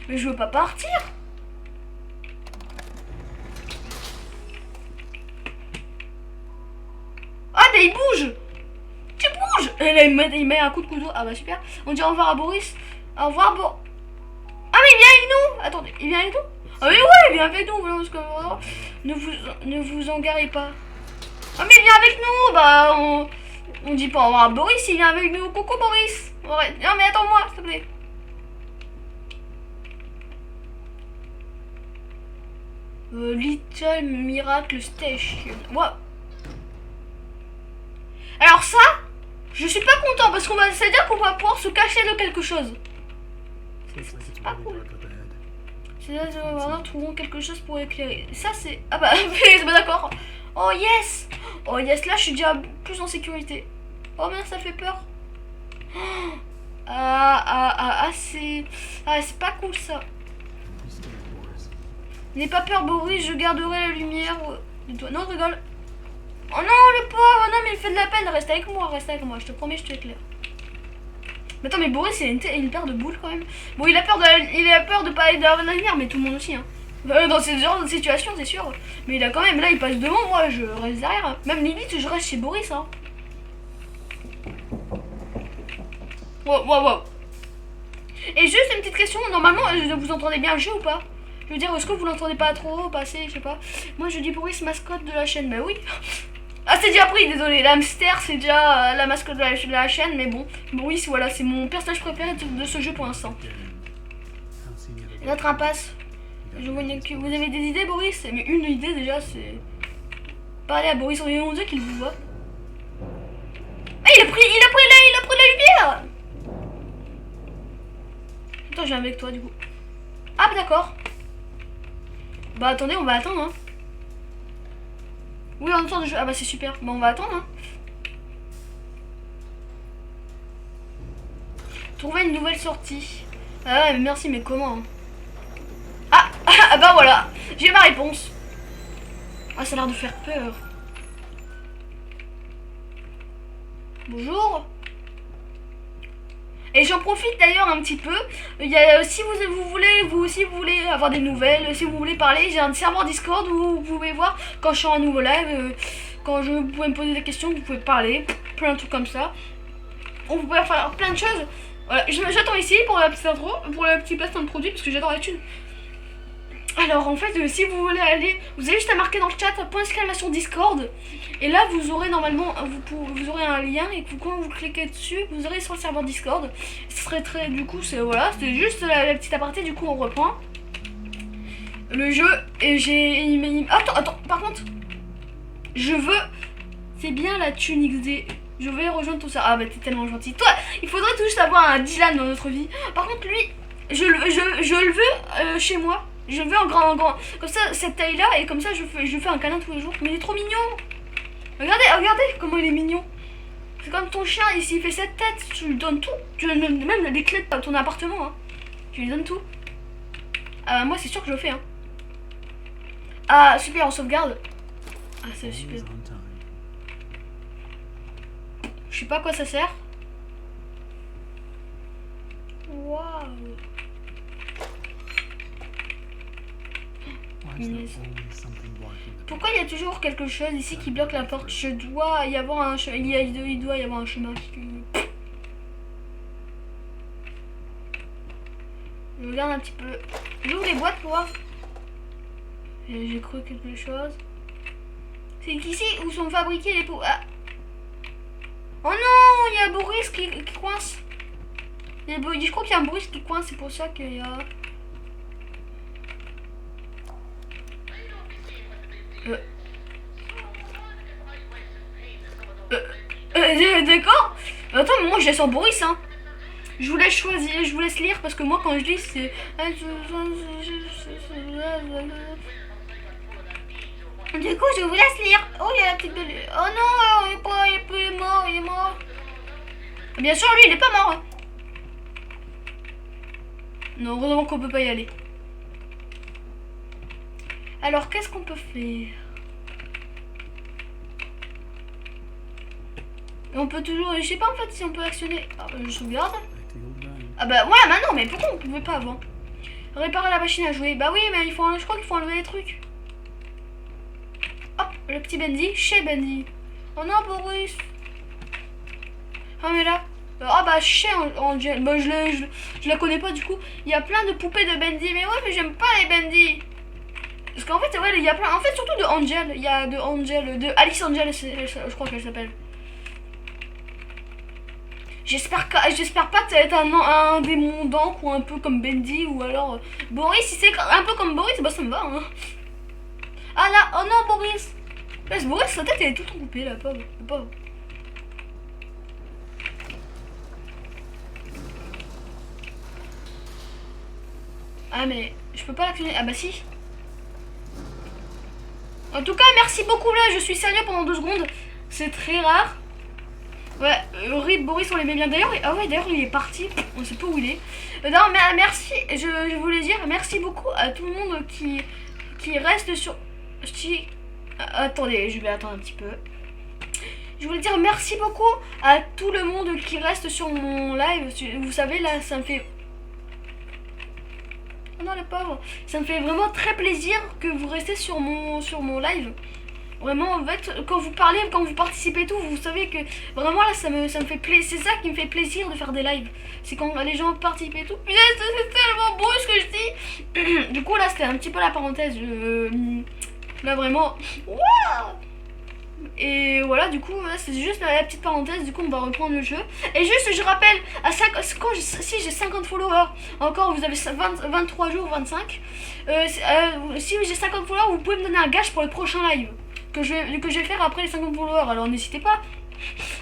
Mais je veux pas partir. Ah, mais il bouge. Tu bouges. Et là, il met un coup de couteau. Ah bah super. On dit au revoir à Boris. Au revoir, Ah, mais il vient avec nous. Attendez, il vient avec nous? Ah mais ouais, il vient avec nous. Ne vous en garez pas. Ah mais il vient avec nous. Bah, on dit pas au revoir à Boris, il vient avec nous. Coucou Boris. Ouais. Non mais attends-moi, s'il te plaît. Little Miracle Station. Wow. Alors ça, je suis pas content parce c'est-à-dire qu'on va pouvoir se cacher de quelque chose. C'est pas cool. C'est-à-dire trouvons quelque chose pour éclairer. Ça c'est... Ah bah, c'est pas d'accord. Oh yes. Oh yes, là je suis déjà plus en sécurité. Oh merde, ça fait peur. C'est pas cool ça. N'aie pas peur Boris, je garderai la lumière de toi. Non, je rigole. Oh non, le pauvre, non mais il fait de la peine, reste avec moi, je te promets, je t'éclaire. Mais attends, mais Boris, il a une paire de boules quand même. Bon, il a peur de pas aller dans l'avenir, mais tout le monde aussi, hein. Dans ce genre de situation, c'est sûr. Mais il a quand même, là, il passe devant, moi, je reste derrière. Même limite, je reste chez Boris, hein. Wow. Et juste une petite question, normalement, vous entendez bien le jeu ou pas? Je veux dire, est-ce que vous l'entendez pas trop passer, je sais pas. Moi, je dis Boris, mascotte de la chaîne, bah oui. Ah, c'est déjà pris, désolé. L'hamster, c'est déjà la mascotte de la chaîne, mais bon. Boris, voilà, c'est mon personnage préféré de ce jeu pour l'instant. Notre impasse. Je vois vous avez des idées, Boris? Mais une idée déjà, c'est... Parler à Boris, on dirait qu'il vous voit. Ah, il a pris la lumière. Attends, je viens avec toi, du coup. Ah, bah, d'accord. Bah, attendez, on va attendre, hein. Oui, en temps de jeu. Ah bah c'est super. Bon, on va attendre. Hein. Trouver une nouvelle sortie. Ah ouais, mais merci, mais comment hein. Ah bah voilà. J'ai ma réponse. Ah, ça a l'air de faire peur. Bonjour. Et j'en profite d'ailleurs un petit peu. Il y a, si vous voulez avoir des nouvelles, si vous voulez parler, j'ai un serveur Discord où vous pouvez voir quand je suis en nouveau live, quand vous pouvez me poser des questions, vous pouvez parler, plein de trucs comme ça. Vous pouvez faire plein de choses. Voilà, j'attends ici pour la petite intro, pour le petit placement de produit parce que j'adore la thune. Alors en fait, si vous voulez aller, vous avez juste à marquer dans le chat !! Discord. Et là, vous aurez normalement, vous aurez un lien et quand vous cliquez dessus, vous aurez sur le serveur Discord. Ce serait très, du coup, c'est voilà, c'était juste la petite aparté. Du coup, on reprend le jeu et attends, par contre, je veux, c'est bien la thune XD. Je vais rejoindre tout ça. Ah bah t'es tellement gentil. Toi, il faudrait tout juste avoir un Dylan dans notre vie. Par contre lui, je le veux chez moi. Je le veux en grand. Comme ça, cette taille-là, et comme ça je fais un câlin tous les jours. Mais il est trop mignon. Regardez comment il est mignon. C'est comme ton chien, ici il fait cette tête, tu lui donnes tout. Tu lui donnes même les clés de ton appartement. Hein. Tu lui donnes tout. Moi c'est sûr que je le fais. Hein. Ah super, on sauvegarde. Ah c'est super. Je sais pas à quoi ça sert. Waouh. Pourquoi il y a toujours quelque chose ici qui bloque la porte? Il doit y avoir un chemin qui... Je regarde un petit peu. J'ouvre les boîtes pour voir. J'ai cru quelque chose. C'est ici où sont fabriqués les pots. Ah. Oh non, il y a Boris qui coince. Je crois qu'il y a un Boris qui coince, c'est pour ça qu'il y a... D'accord. Attends, mais moi je laisse en Boris, hein. Je vous laisse choisir, je vous laisse lire parce que moi quand je lis c'est... Du coup je vous laisse lire. Oh il y a la petite belle... Oh non, il est mort. Bien sûr lui il est pas mort. Hein. Non, heureusement qu'on peut pas y aller. Alors qu'est-ce qu'on peut faire? Et on peut toujours... Je sais pas en fait si on peut actionner... Ah, je sauvegarde. Ah bah voilà maintenant, mais pourquoi on pouvait pas avant? Réparer la machine à jouer. Bah oui mais je crois qu'il faut enlever les trucs. Hop, le petit Bendy, chez Bendy. Oh non Boris. Ah mais là... Ah bah chez Angel. Bah je la connais pas du coup. Il y a plein de poupées de Bendy. Mais ouais mais j'aime pas les Bendy. Parce qu'en fait ouais il y a plein... En fait surtout de Angel. Il y a de Angel, de Alice Angel je crois qu'elle s'appelle. J'espère pas que ça va être un démon d'encre ou un peu comme Bendy ou alors Boris. Si c'est un peu comme Boris, bah ça me va. Hein. Ah là, oh non Boris. Parce que Boris, sa tête elle est toute coupée là, pauvre. Ah mais je peux pas l'actionner. Ah bah si. En tout cas, merci beaucoup là. Je suis sérieux pendant 2 secondes. C'est très rare. Ouais, Rip Boris on l'aimait bien d'ailleurs. Ah ouais d'ailleurs il est parti, on sait pas où il est. Non mais merci, je voulais dire merci beaucoup à tout le monde qui reste sur... Attendez, je vais attendre un petit peu. Je voulais dire merci beaucoup à tout le monde qui reste sur mon live. Vous savez là ça me fait... Oh non les pauvres. Ça me fait vraiment très plaisir que vous restez sur mon live. Vraiment, en fait, quand vous parlez, quand vous participez et tout, vous savez que vraiment là, ça me fait plaisir. C'est ça qui me fait plaisir de faire des lives. C'est quand les gens participent et tout. Putain, c'est tellement beau ce que je dis. Du coup, là, c'était un petit peu la parenthèse. Là, vraiment. Waouh. Et voilà, du coup, c'est juste la petite parenthèse. Du coup, on va reprendre le jeu. Et juste, je rappelle, si j'ai 50 followers, encore, vous avez 23 jours, 25. Si j'ai 50 followers, vous pouvez me donner un gage pour le prochain live. Que je vais faire après les 50 followers, alors n'hésitez pas.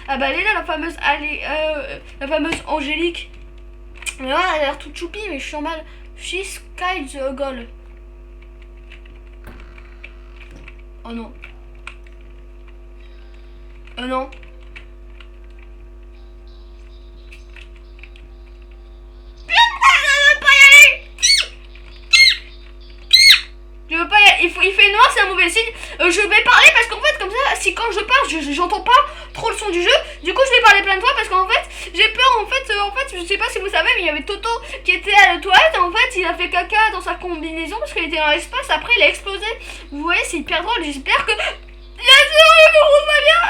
Ah bah elle est là la fameuse Angélique. Mais là elle a l'air toute choupie mais je suis en mal. She's kind of goal. Oh non. Oh non. Je veux pas y aller. Il fait noir, c'est un mauvais signe. Je vais parler parce qu'en fait, comme ça, si quand je parle, j'entends pas trop le son du jeu. Du coup, je vais parler plein de fois parce qu'en fait, j'ai peur. En fait, je sais pas si vous savez, mais il y avait Toto qui était à la toilette. Et en fait, il a fait caca dans sa combinaison parce qu'il était dans l'espace. Après, il a explosé. Vous voyez, c'est hyper drôle. J'espère que. Bien sûr, je me trouve pas bien.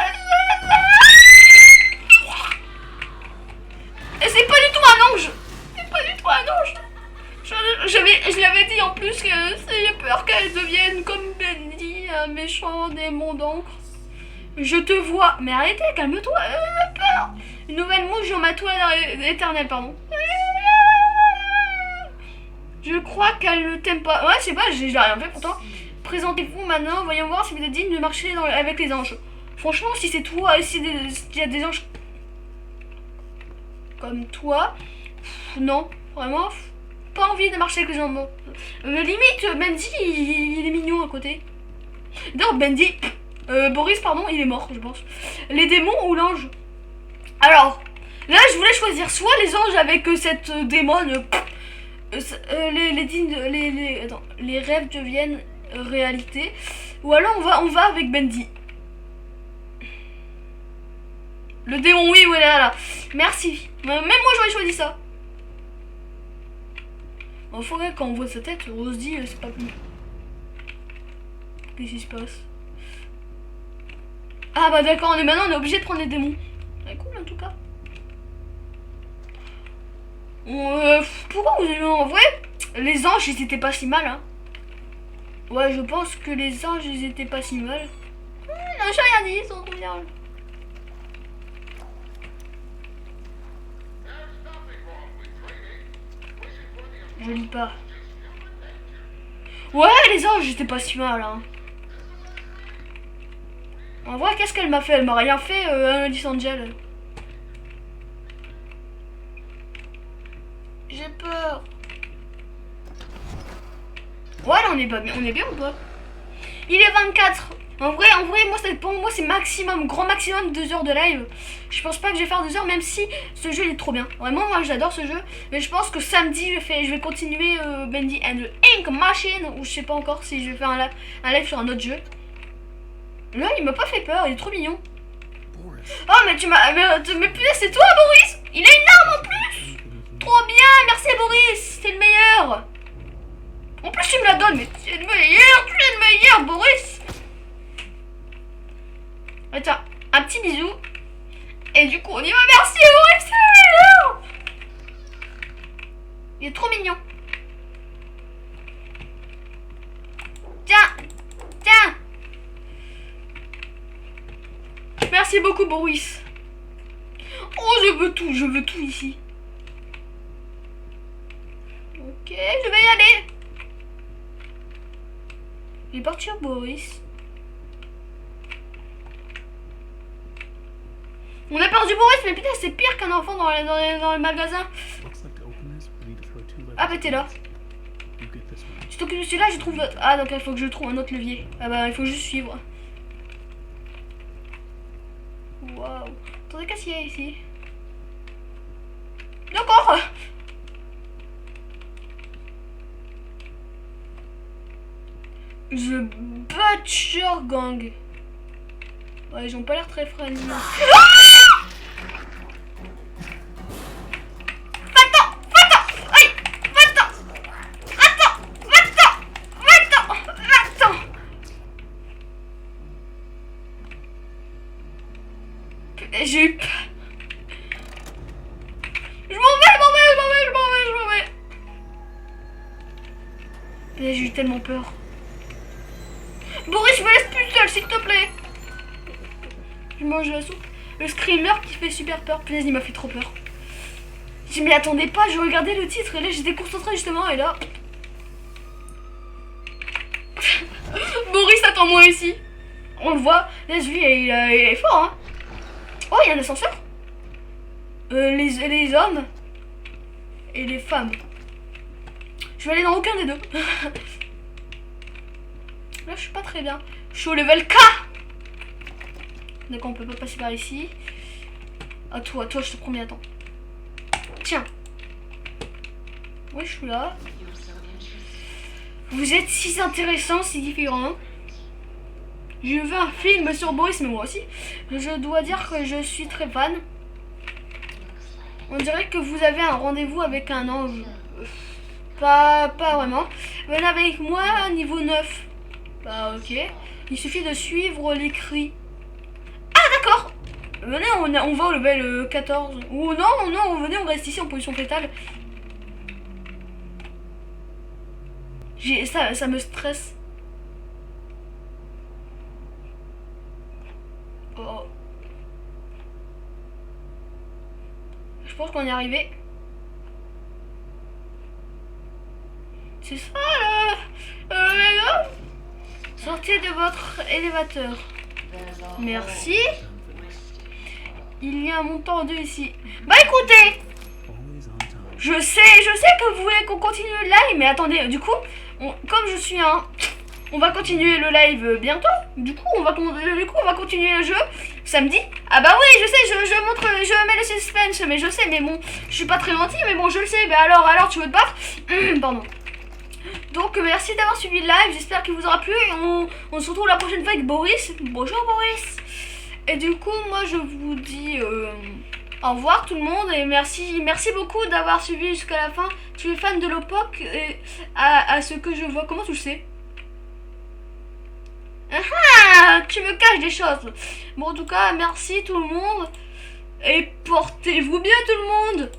Et c'est pas du tout un ange. C'est pas du tout un ange. Je l'avais dit en plus que j'ai peur qu'elle devienne comme Bendy, un méchant démon d'encre. Je te vois. Mais arrêtez, calme-toi, j'ai peur. Une nouvelle mouche dans ma toile éternelle, pardon. Je crois qu'elle ne t'aime pas. Ouais, c'est pas, j'ai rien fait pourtant. Présentez-vous maintenant, voyons voir si vous êtes digne de marcher avec les anges. Franchement, si c'est toi, s'il y a des anges comme toi, non, vraiment, pas envie de marcher avec les gens. Limite, Bendy, il est mignon à côté. D'ailleurs, Bendy, Boris, pardon, il est mort, je pense. Les démons ou l'ange? Alors, là, je voulais choisir soit les anges avec cette démon, les rêves deviennent réalité, ou alors on va avec Bendy. Le démon, oui, voilà. Merci. Même moi, j'aurais choisi ça. Bon, faudrait quand on voit sa tête, on se dit, c'est pas plus. Qu'est-ce qui se passe? Ah bah d'accord, maintenant on est obligé de prendre les démons. C'est cool en tout cas. Pourquoi vous avez en vrai? Les anges, ils étaient pas si mal, hein. Ouais, je pense que les anges, ils étaient pas si mal. Non, j'ai rien dit, ils sont trop bien. Je lis pas. Ouais, les anges, j'étais pas si mal, hein. En vrai, qu'est-ce qu'elle m'a fait? Elle m'a rien fait, Alice Angel. J'ai peur. Ouais, là, on est bien ou pas? Il est 24. En vrai, pour moi, c'est maximum, grand maximum 2 heures de live. Je pense pas que je vais faire 2 heures, même si ce jeu il est trop bien. Vraiment, moi j'adore ce jeu. Mais je pense que samedi, je vais continuer Bendy and the Ink Machine. Ou je sais pas encore si je vais faire un live sur un autre jeu. Là, il m'a pas fait peur, il est trop mignon. Oh, mais tu m'as. Mais putain, c'est toi, Boris! Il a une arme en plus! Trop bien, merci Boris, c'est le meilleur! En plus, tu me la donnes, mais tu es le meilleur, Boris! Attends, un petit bisou. Et du coup, on y va. Merci, Boris, c'est le meilleur! Il est trop mignon. Tiens! Merci beaucoup, Boris. Oh, je veux tout ici. Ok, je vais y aller. Il est parti, Boris. On a perdu Boris, mais putain, c'est pire qu'un enfant dans les magasins. Ah, bah t'es là. Tu t'occupes de celui-là, je trouve l'autre. Ah, donc il faut que je trouve un autre levier. Ah, bah il faut juste suivre. Waouh. Attendez, qu'est-ce qu'il y a ici? D'accord. The Butcher Gang. Ouais, ils ont pas l'air très friendly. J'ai eu peur. Je m'en vais. Là, j'ai eu tellement peur. Boris, je me laisse plus seul, s'il te plaît. Je mange la soupe. Le screamer qui fait super peur. Punaise, il m'a fait trop peur. Je m'y attendais pas, je regardais le titre et là j'étais concentrée justement et là... Boris attend moi ici. On le voit. Là, lui, il est fort, hein. Oh, il y a un ascenseur. Les hommes et les femmes. Je vais aller dans aucun des deux. Là, je suis pas très bien. Je suis au level K. D'accord, on peut pas passer par ici. À toi, je te promets, attends. Tiens. Oui, je suis là. Vous êtes si intéressant, si différent. Je veux un film sur Boris, mais moi aussi. Je dois dire que je suis très fan. On dirait que vous avez un rendez-vous avec un ange. Pas vraiment. Venez avec moi, niveau 9. Bah ok. Il suffit de suivre les cris. Ah d'accord. Venez, on va au level 14. Ou non, venez, on reste ici en position fétale. Ça me stresse. Oh. Je pense qu'on est arrivé. C'est ça là. Sortez de votre élévateur. Merci. Il y a un montant de ici. Bah écoutez, je sais que vous voulez qu'on continue le live, mais attendez, du coup, comme je suis un... On va continuer le live bientôt. Du coup, on va continuer le jeu samedi. Ah bah oui, je sais, je mets le suspense, mais je sais, mais bon, je suis pas très gentil, mais bon, je le sais. Mais alors, tu veux te battre? Pardon. Donc, merci d'avoir suivi le live. J'espère qu'il vous aura plu. Et on se retrouve la prochaine fois avec Boris. Bonjour Boris. Et du coup, moi, je vous dis au revoir tout le monde et merci beaucoup d'avoir suivi jusqu'à la fin. Tu es fan de Lopok et à ce que je vois. Comment tu le sais? Ah, tu me caches des choses. Bon, en tout cas, merci tout le monde. Et portez-vous bien tout le monde.